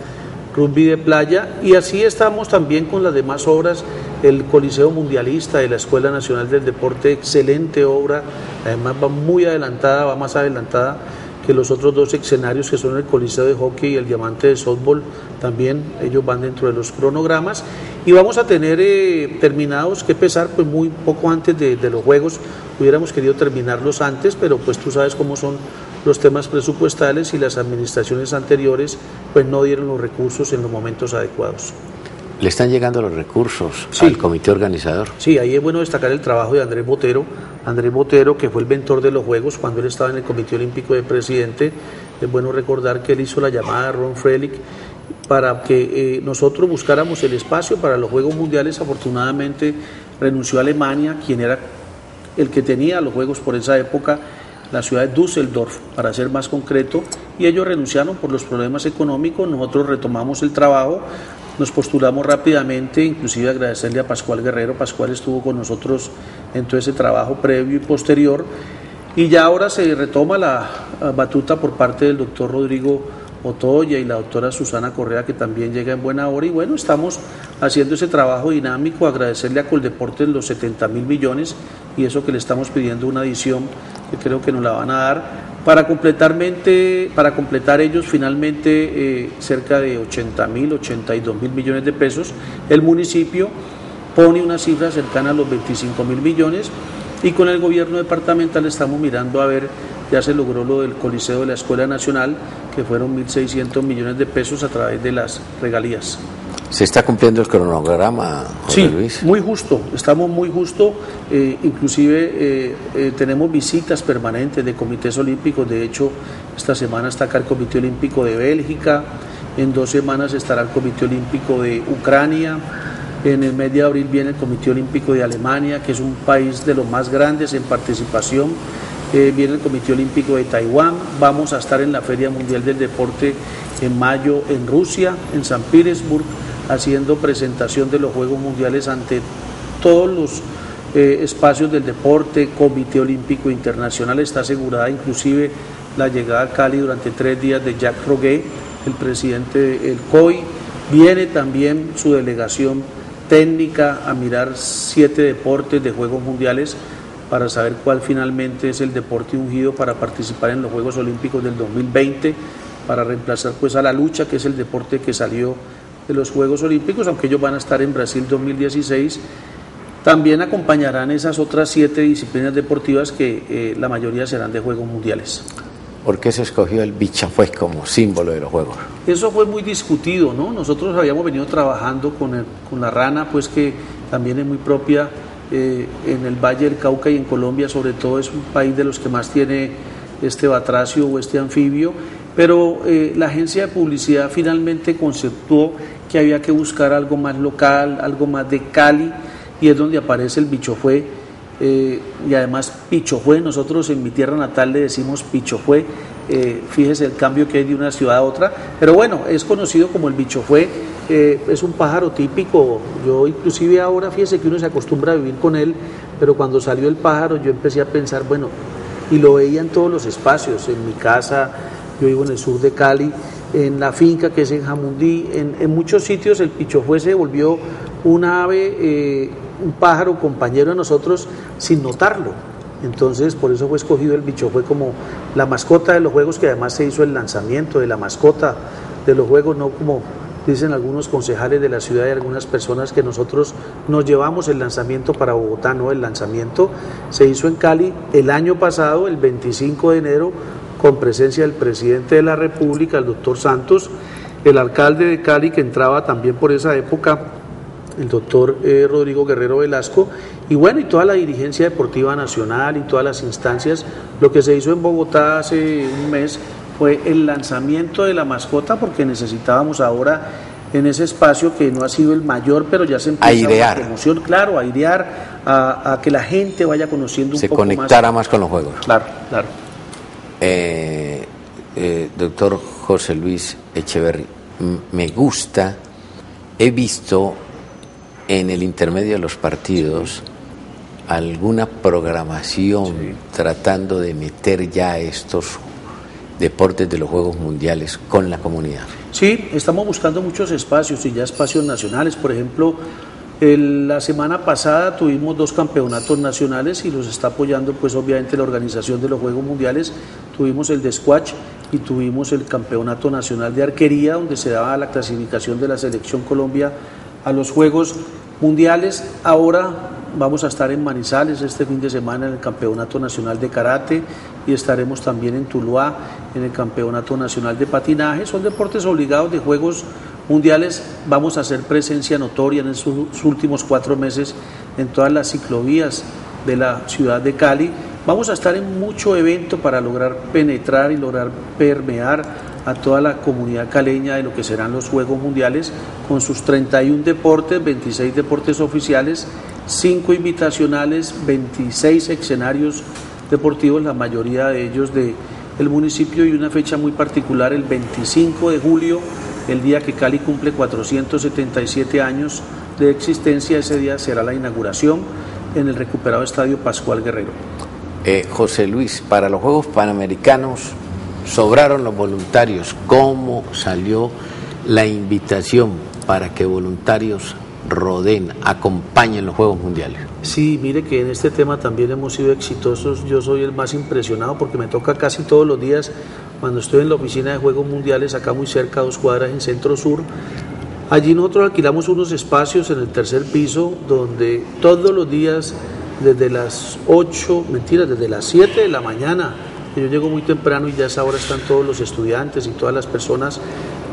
rugby de playa, y así estamos también con las demás obras, el Coliseo Mundialista de la Escuela Nacional del Deporte, excelente obra, además va muy adelantada, va más adelantada que los otros 2 escenarios que son el Coliseo de Hockey y el Diamante de Softball, también ellos van dentro de los cronogramas, y vamos a tener terminados, que pesar, pues muy poco antes de los Juegos, hubiéramos querido terminarlos antes, pero pues tú sabes cómo son los temas presupuestales y las administraciones anteriores pues no dieron los recursos en los momentos adecuados. ¿Le están llegando los recursos sí. al comité organizador? Sí, ahí es bueno destacar el trabajo de Andrés Botero, que fue el mentor de los Juegos cuando él estaba en el Comité Olímpico de Presidente. Es bueno recordar que él hizo la llamada a Ron Frelick para que nosotros buscáramos el espacio para los Juegos Mundiales. Afortunadamente renunció a Alemania, quien era el que tenía los Juegos por esa época, la ciudad de Düsseldorf, para ser más concreto, y ellos renunciaron por los problemas económicos. Nosotros retomamos el trabajo, nos postulamos rápidamente, inclusive agradecerle a Pascual Guerrero. Pascual estuvo con nosotros en todo ese trabajo previo y posterior, y ya ahora se retoma la batuta por parte del doctor Rodrigo Otoya y la doctora Susana Correa, que también llega en buena hora, y bueno, estamos haciendo ese trabajo dinámico, agradecerle a Coldeportes los 70.000 millones y eso que le estamos pidiendo una adición que creo que nos la van a dar para completar ellos finalmente cerca de 80.000, 82.000 millones de pesos. El municipio pone una cifra cercana a los 25.000 millones y con el gobierno departamental estamos mirando a ver, ya se logró lo del Coliseo de la Escuela Nacional, que fueron 1.600 millones de pesos a través de las regalías. ¿Se está cumpliendo el cronograma, José Luis? Sí, muy justo, estamos muy justo, inclusive tenemos visitas permanentes de comités olímpicos. De hecho, esta semana está acá el Comité Olímpico de Bélgica, en 2 semanas estará el Comité Olímpico de Ucrania, en el mes de abril viene el Comité Olímpico de Alemania, que es un país de los más grandes en participación, viene el Comité Olímpico de Taiwán, vamos a estar en la Feria Mundial del Deporte en mayo en Rusia, en San Petersburg, haciendo presentación de los Juegos Mundiales ante todos los espacios del deporte. Comité Olímpico Internacional, está asegurada inclusive la llegada a Cali durante 3 días de Jacques Roguet, el presidente del COI. Viene también su delegación técnica a mirar 7 deportes de Juegos Mundiales para saber cuál finalmente es el deporte ungido para participar en los Juegos Olímpicos del 2020, para reemplazar pues a la lucha, que es el deporte que salió de los Juegos Olímpicos, aunque ellos van a estar en Brasil 2016. También acompañarán esas otras 7 disciplinas deportivas que la mayoría serán de Juegos Mundiales. ¿Por qué se escogió el Bichafue como símbolo de los Juegos? Eso fue muy discutido, ¿no? Nosotros habíamos venido trabajando con la rana, pues que también es muy propia en el Valle del Cauca y en Colombia, sobre todo es un país de los que más tiene este batracio o este anfibio, pero la agencia de publicidad finalmente conceptuó que había que buscar algo más local, algo más de Cali, y es donde aparece el Bichafue, y además Pichofue, nosotros en mi tierra natal le decimos Pichofue, fíjese el cambio que hay de una ciudad a otra, pero bueno, es conocido como el Pichofue, es un pájaro típico, yo inclusive ahora fíjese que uno se acostumbra a vivir con él, pero cuando salió el pájaro yo empecé a pensar, bueno, y lo veía en todos los espacios, en mi casa, yo vivo en el sur de Cali, en la finca que es en Jamundí, en muchos sitios el Pichofue se volvió un ave, un pájaro compañero de nosotros sin notarlo. Entonces por eso fue escogido el Pichofue como la mascota de los juegos, que además se hizo el lanzamiento de la mascota de los juegos, no como dicen algunos concejales de la ciudad y algunas personas que nosotros nos llevamos el lanzamiento para Bogotá. No, el lanzamiento se hizo en Cali el año pasado, el 25 de enero, con presencia del presidente de la República, el doctor Santos, el alcalde de Cali, que entraba también por esa época, el doctor Rodrigo Guerrero Velasco, y bueno, y toda la dirigencia deportiva nacional y todas las instancias. Lo que se hizo en Bogotá hace un mes fue el lanzamiento de la mascota, porque necesitábamos ahora en ese espacio, que no ha sido el mayor, pero ya se empieza airear. Una promoción, claro, airear, a que la gente vaya conociendo un poco más. Se conectara más con los juegos. Claro, claro. Doctor José Luis Echeverry, me gusta, he visto en el intermedio de los partidos alguna programación tratando de meter ya estos deportes de los Juegos Mundiales con la comunidad. Sí, estamos buscando muchos espacios, y ya espacios nacionales. Por ejemplo, la semana pasada tuvimos 2 campeonatos nacionales y los está apoyando pues obviamente la organización de los Juegos Mundiales. Tuvimos el de squash y tuvimos el campeonato nacional de arquería, donde se daba la clasificación de la selección Colombia a los Juegos Mundiales. Ahora vamos a estar en Manizales este fin de semana en el campeonato nacional de karate, y estaremos también en Tuluá en el campeonato nacional de patinaje. Son deportes obligados de Juegos Mundiales. Vamos a hacer presencia notoria en estos últimos 4 meses en todas las ciclovías de la ciudad de Cali. Vamos a estar en mucho evento para lograr penetrar y lograr permear a toda la comunidad caleña de lo que serán los Juegos Mundiales, con sus 31 deportes, 26 deportes oficiales, 5 invitacionales, 26 escenarios deportivos, la mayoría de ellos del municipio, y una fecha muy particular, el 25 de julio, el día que Cali cumple 477 años de existencia. Ese día será la inauguración en el recuperado Estadio Pascual Guerrero. José Luis, para los Juegos Panamericanos sobraron los voluntarios. ¿Cómo salió la invitación para que voluntarios rodeen, acompañen los Juegos Mundiales? Sí, mire que en este tema también hemos sido exitosos. Yo soy el más impresionado porque me toca casi todos los días, cuando estoy en la oficina de Juegos Mundiales, acá muy cerca, 2 cuadras en Centro Sur. Allí nosotros alquilamos unos espacios en el 3er piso, donde todos los días, desde las 7 de la mañana, yo llego muy temprano y ya a esa hora están todos los estudiantes y todas las personas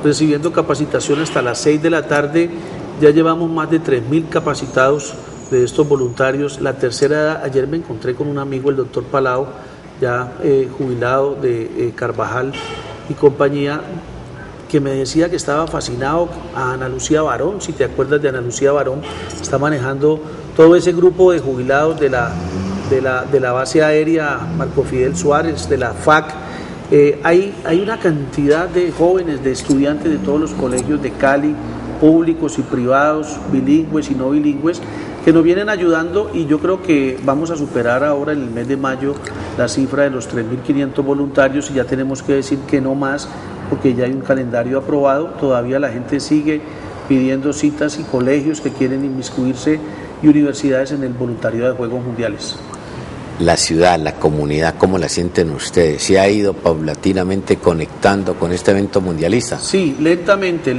recibiendo capacitación hasta las 6 de la tarde. Ya llevamos más de 3.000 capacitados de estos voluntarios. La tercera edad, ayer me encontré con un amigo, el doctor Palao, ya jubilado de Carvajal y compañía, que me decía que estaba fascinado a Ana Lucía Barón. Si te acuerdas de Ana Lucía Barón, está manejando todo ese grupo de jubilados de la base aérea Marco Fidel Suárez, de la FAC. Hay una cantidad de jóvenes, de estudiantes de todos los colegios de Cali, públicos y privados, bilingües y no bilingües, que nos vienen ayudando, y yo creo que vamos a superar ahora en el mes de mayo la cifra de los 3.500 voluntarios, y ya tenemos que decir que no más, porque ya hay un calendario aprobado. Todavía la gente sigue pidiendo citas, y colegios que quieren inmiscuirse y universidades en el voluntariado de Juegos Mundiales. La ciudad, la comunidad, ¿cómo la sienten ustedes? ¿Se ha ido paulatinamente conectando con este evento mundialista? Sí, lentamente.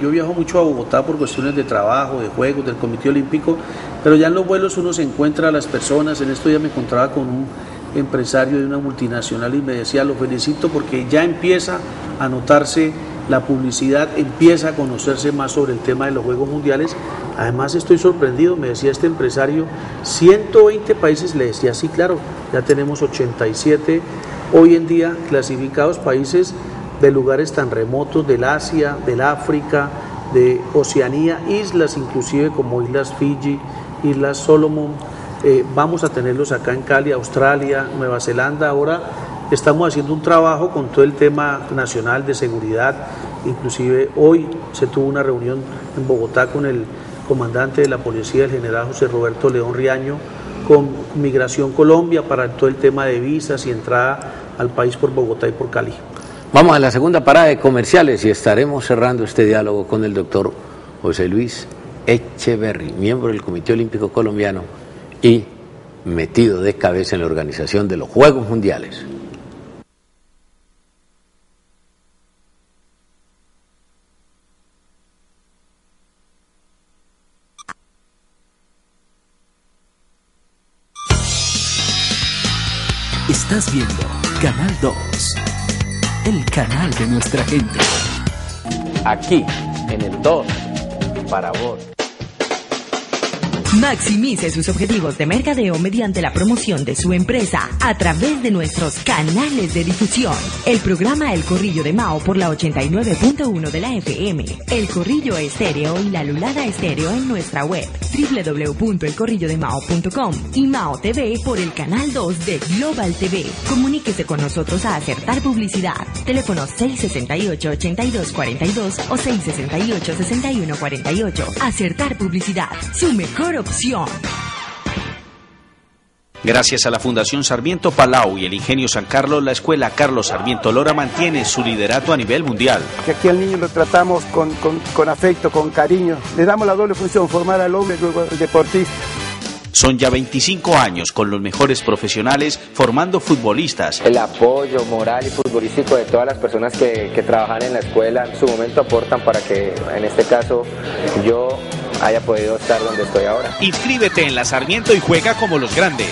Yo viajo mucho a Bogotá por cuestiones de trabajo, de juegos, del Comité Olímpico, pero ya en los vuelos uno se encuentra a las personas. En estos días me encontraba con un empresario de una multinacional y me decía: lo felicito porque ya empieza a notarse la publicidad, empieza a conocerse más sobre el tema de los Juegos Mundiales. Además estoy sorprendido, me decía este empresario, 120 países, le decía, sí, claro, ya tenemos 87 hoy en día clasificados, países de lugares tan remotos, del Asia, del África, de Oceanía, islas inclusive como Islas Fiji, Islas Solomon, Vamos a tenerlos acá en Cali, Australia, Nueva Zelanda. Ahora estamos haciendo un trabajo con todo el tema nacional de seguridad. Inclusive hoy se tuvo una reunión en Bogotá con el comandante de la policía, el general José Roberto León Riaño, con Migración Colombia para todo el tema de visas y entrada al país por Bogotá y por Cali. Vamos a la segunda parada de comerciales y estaremos cerrando este diálogo con el doctor José Luis Echeverry, miembro del Comité Olímpico Colombiano y metido de cabeza en la organización de los Juegos Mundiales. Estás viendo Canal 2, el canal de nuestra gente. Aquí, en el 2, para vos. Maximice sus objetivos de mercadeo mediante la promoción de su empresa a través de nuestros canales de difusión. El programa El Corrillo de Mao por la 89.1 de la FM, El Corrillo Estéreo y la Lulada Estéreo en nuestra web www.elcorrillodemao.com y Mao TV por el canal 2 de Global TV. Comuníquese con nosotros a Acertar Publicidad. Teléfonos 668-8242 o 668-6148. Acertar Publicidad, su mejor opción. Gracias a la Fundación Sarmiento Palau y el Ingenio San Carlos, la Escuela Carlos Sarmiento Lora mantiene su liderato a nivel mundial. Que aquí al niño lo tratamos con afecto, con cariño. Le damos la doble función, formar al hombre y luego al deportista. Son ya 25 años con los mejores profesionales formando futbolistas. El apoyo moral y futbolístico de todas las personas que trabajan en la escuela en su momento aportan para que en este caso yo haya podido estar donde estoy ahora. Inscríbete en la Sarmiento y juega como los grandes.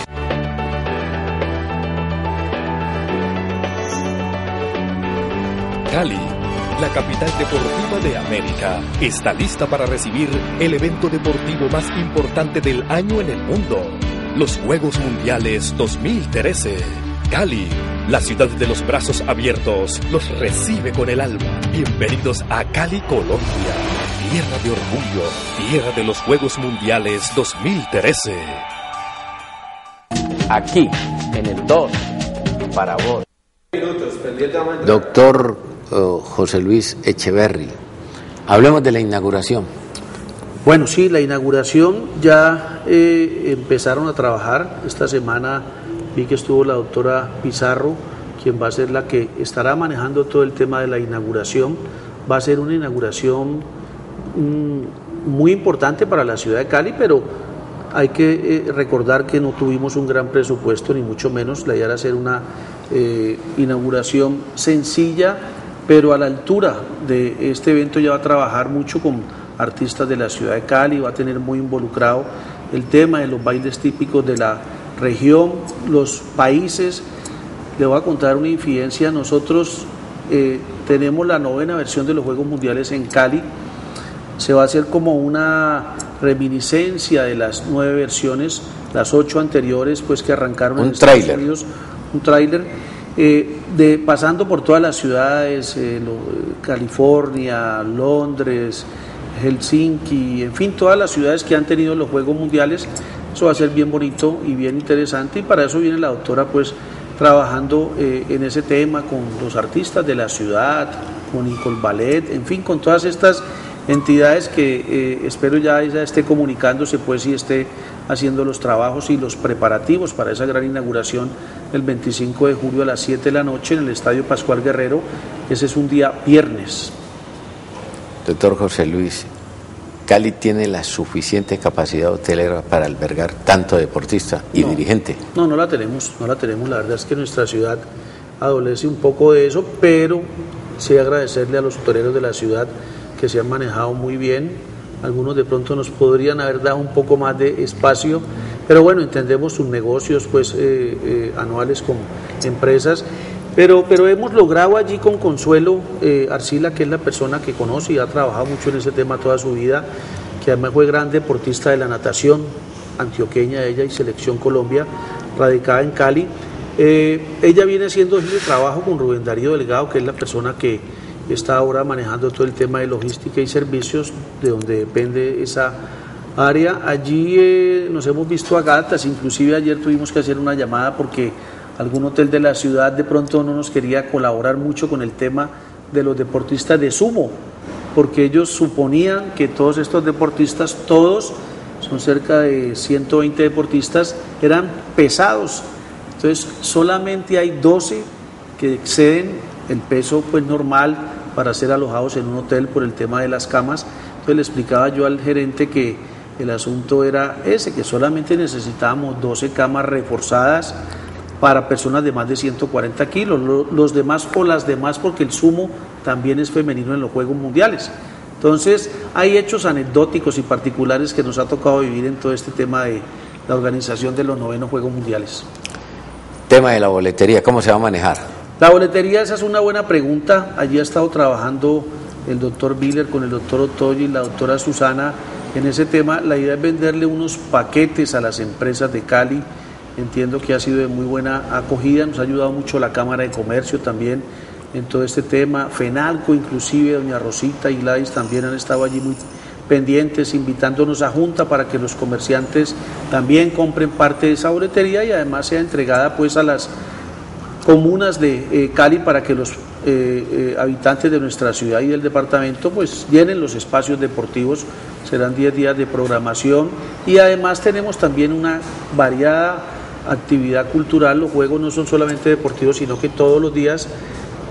Cali, la capital deportiva de América, está lista para recibir el evento deportivo más importante del año en el mundo, los Juegos Mundiales 2013. Cali, la ciudad de los brazos abiertos, los recibe con el alma. Bienvenidos a Cali, Colombia, tierra de orgullo, tierra de los Juegos Mundiales 2013. Aquí, en el 2, para vos. Doctor José Luis Echeverry, hablemos de la inauguración. Bueno, sí, la inauguración ya empezaron a trabajar. Esta semana vi que estuvo la doctora Pizarro, quien va a ser la que estará manejando todo el tema de la inauguración. Va a ser una inauguración muy importante para la ciudad de Cali, pero hay que recordar que no tuvimos un gran presupuesto, ni mucho menos. La idea era hacer una inauguración sencilla, pero a la altura de este evento. Ya va a trabajar mucho con artistas de la ciudad de Cali, va a tener muy involucrado el tema de los bailes típicos de la región, los países. Le voy a contar una infidencia. Nosotros tenemos la 9ª versión de los Juegos Mundiales en Cali. Se va a hacer como una reminiscencia de las 9 versiones, las 8 anteriores pues que arrancaron en Estados Unidos, un tráiler pasando por todas las ciudades, California, Londres, Helsinki, en fin, todas las ciudades que han tenido los Juegos Mundiales. Eso va a ser bien bonito y bien interesante, y para eso viene la doctora pues trabajando en ese tema con los artistas de la ciudad, con Nicole Ballet, en fin, con todas estas entidades que espero ya esté comunicándose pues y esté haciendo los trabajos y los preparativos para esa gran inauguración el 25 de julio a las 7 de la noche en el Estadio Pascual Guerrero. Ese es un día viernes. Doctor José Luis, ¿Cali tiene la suficiente capacidad hotelera para albergar tanto deportista y dirigente? No la tenemos. La verdad es que nuestra ciudad adolece un poco de eso, pero sí agradecerle a los hoteleros de la ciudad que se han manejado muy bien. Algunos de pronto nos podrían haber dado un poco más de espacio, pero bueno, entendemos sus negocios pues anuales con empresas, pero hemos logrado allí con Consuelo Arcila, que es la persona que conoce y ha trabajado mucho en ese tema toda su vida, que además fue gran deportista de la natación antioqueña, ella, y Selección Colombia, radicada en Cali. Ella viene haciendo ese trabajo con Rubén Darío Delgado, que es la persona que está ahora manejando todo el tema de logística y servicios, de donde depende esa área. Allí nos hemos visto a gatas, inclusive ayer tuvimos que hacer una llamada porque algún hotel de la ciudad de pronto no nos quería colaborar mucho con el tema de los deportistas de sumo, porque ellos suponían que todos estos deportistas, todos, son cerca de 120 deportistas, eran pesados. Entonces solamente hay 12 que exceden el peso pues normal para ser alojados en un hotel por el tema de las camas. Entonces le explicaba yo al gerente que el asunto era ese, que solamente necesitábamos 12 camas reforzadas para personas de más de 140 kilos, los demás o las demás, porque el sumo también es femenino en los Juegos Mundiales. Entonces hay hechos anecdóticos y particulares que nos ha tocado vivir en todo este tema de la organización de los 9º Juegos Mundiales. Tema de la boletería, ¿cómo se va a manejar? La boletería, esa es una buena pregunta. Allí ha estado trabajando el doctor Biller con el doctor Otoya y la doctora Susana en ese tema. La idea es venderle unos paquetes a las empresas de Cali. Entiendo que ha sido de muy buena acogida, nos ha ayudado mucho la Cámara de Comercio también en todo este tema, FENALCO inclusive, doña Rosita y Gladys también han estado allí muy pendientes, invitándonos a junta para que los comerciantes también compren parte de esa boletería y además sea entregada pues a las comunas de Cali para que los habitantes de nuestra ciudad y del departamento pues llenen los espacios deportivos. Serán 10 días de programación y además tenemos también una variada actividad cultural. Los juegos no son solamente deportivos, sino que todos los días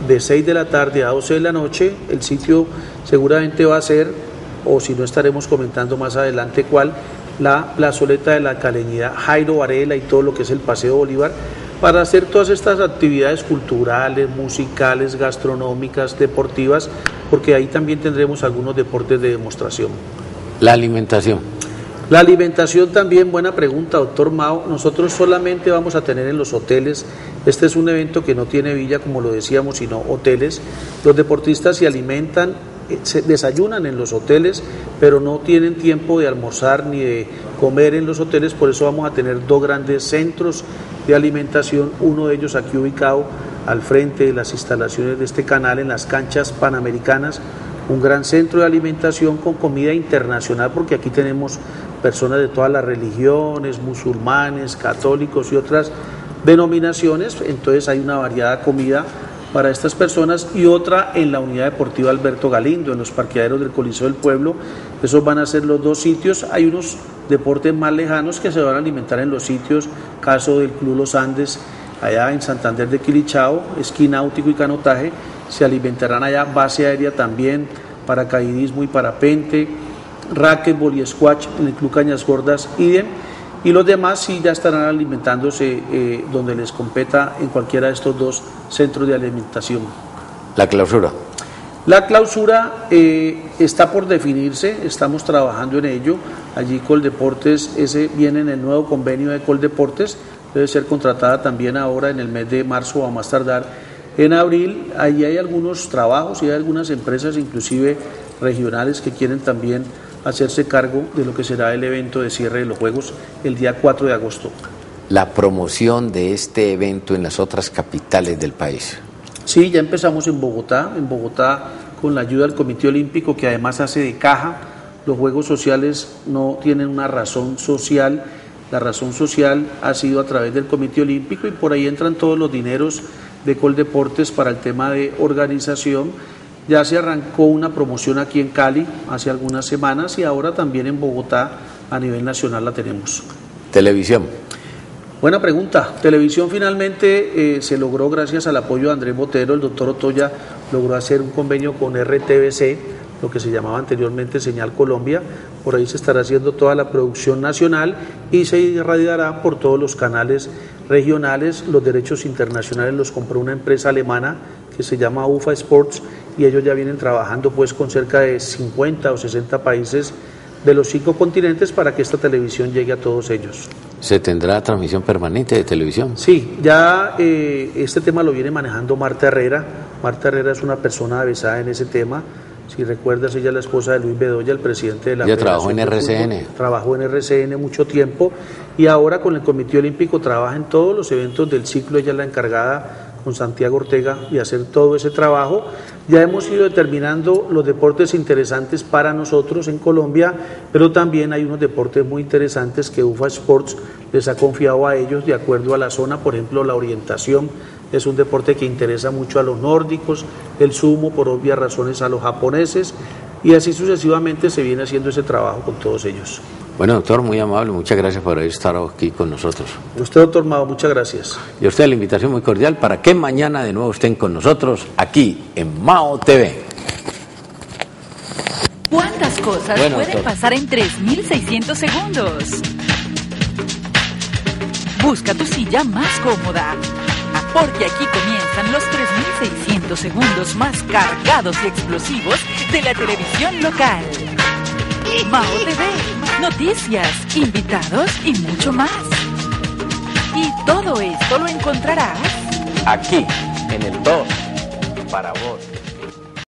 de 6 de la tarde a 12 de la noche, el sitio seguramente va a ser, o si no estaremos comentando más adelante cuál, la plazoleta de la Caleñidad Jairo Varela y todo lo que es el Paseo Bolívar, para hacer todas estas actividades culturales, musicales, gastronómicas, deportivas, porque ahí también tendremos algunos deportes de demostración. La alimentación. La alimentación también, buena pregunta, doctor Mao. Nosotros solamente vamos a tener en los hoteles, este es un evento que no tiene villa, como lo decíamos, sino hoteles. Los deportistas se alimentan, se desayunan en los hoteles, pero no tienen tiempo de almorzar ni de comer en los hoteles, por eso vamos a tener 2 grandes centros de alimentación, uno de ellos aquí ubicado al frente de las instalaciones de este canal en las canchas panamericanas, un gran centro de alimentación con comida internacional, porque aquí tenemos personas de todas las religiones, musulmanes, católicos y otras denominaciones, entonces hay una variada comida para estas personas, y otra en la unidad deportiva Alberto Galindo, en los parqueaderos del Coliseo del Pueblo. Esos van a ser los 2 sitios. Hay unos deportes más lejanos que se van a alimentar en los sitios, caso del Club Los Andes, allá en Santander de Quilichao, esquí náutico y canotaje, se alimentarán allá, base aérea también, paracaidismo y parapente, racquetball y squash en el Club Cañas Gordas, idem. Y los demás sí ya estarán alimentándose donde les competa en cualquiera de estos 2 centros de alimentación. La clausura. La clausura está por definirse, estamos trabajando en ello. Allí Coldeportes, ese viene en el nuevo convenio de Coldeportes, debe ser contratada también ahora en el mes de marzo o a más tardar en abril. Allí hay algunos trabajos y hay algunas empresas, inclusive regionales, que quieren también hacerse cargo de lo que será el evento de cierre de los Juegos el día 4 de agosto. La promoción de este evento en las otras capitales del país. Sí, ya empezamos en Bogotá con la ayuda del Comité Olímpico, que además hace de caja. Los Juegos Sociales no tienen una razón social, la razón social ha sido a través del Comité Olímpico y por ahí entran todos los dineros de Coldeportes para el tema de organización. Ya se arrancó una promoción aquí en Cali hace algunas semanas y ahora también en Bogotá a nivel nacional la tenemos. Televisión. Buena pregunta. Televisión finalmente se logró gracias al apoyo de Andrés Botero. El doctor Otoya logró hacer un convenio con RTBC, lo que se llamaba anteriormente Señal Colombia. Por ahí se estará haciendo toda la producción nacional y se irradiará por todos los canales regionales. Los derechos internacionales los compró una empresa alemana que se llama UFA Sports y ellos ya vienen trabajando pues con cerca de 50 o 60 países de los 5 continentes para que esta televisión llegue a todos ellos. ¿Se tendrá transmisión permanente de televisión? Sí, ya este tema lo viene manejando Marta Herrera. Marta Herrera es una persona avisada en ese tema. Si recuerdas, ella es la esposa de Luis Bedoya, el presidente de la Federación. Ella trabajó en RCN. Trabajó en RCN mucho tiempo y ahora con el Comité Olímpico trabaja en todos los eventos del ciclo. Ella es la encargada con Santiago Ortega y hacer todo ese trabajo. Ya hemos ido determinando los deportes interesantes para nosotros en Colombia, pero también hay unos deportes muy interesantes que UFA Sports les ha confiado a ellos de acuerdo a la zona. Por ejemplo, la orientación es un deporte que interesa mucho a los nórdicos, el sumo por obvias razones a los japoneses, y así sucesivamente se viene haciendo ese trabajo con todos ellos. Bueno, doctor, muy amable, muchas gracias por haber estado aquí con nosotros. Usted, doctor Mao, muchas gracias. Y a usted la invitación muy cordial para que mañana de nuevo estén con nosotros aquí en Mao TV. ¿Cuántas cosas pueden pasar en 3.600 segundos? Busca tu silla más cómoda, porque aquí comienzan los 3.600 segundos más cargados y explosivos de la televisión local. Mao TV, noticias, invitados y mucho más. Y todo esto lo encontrarás aquí, en el 2 para vos.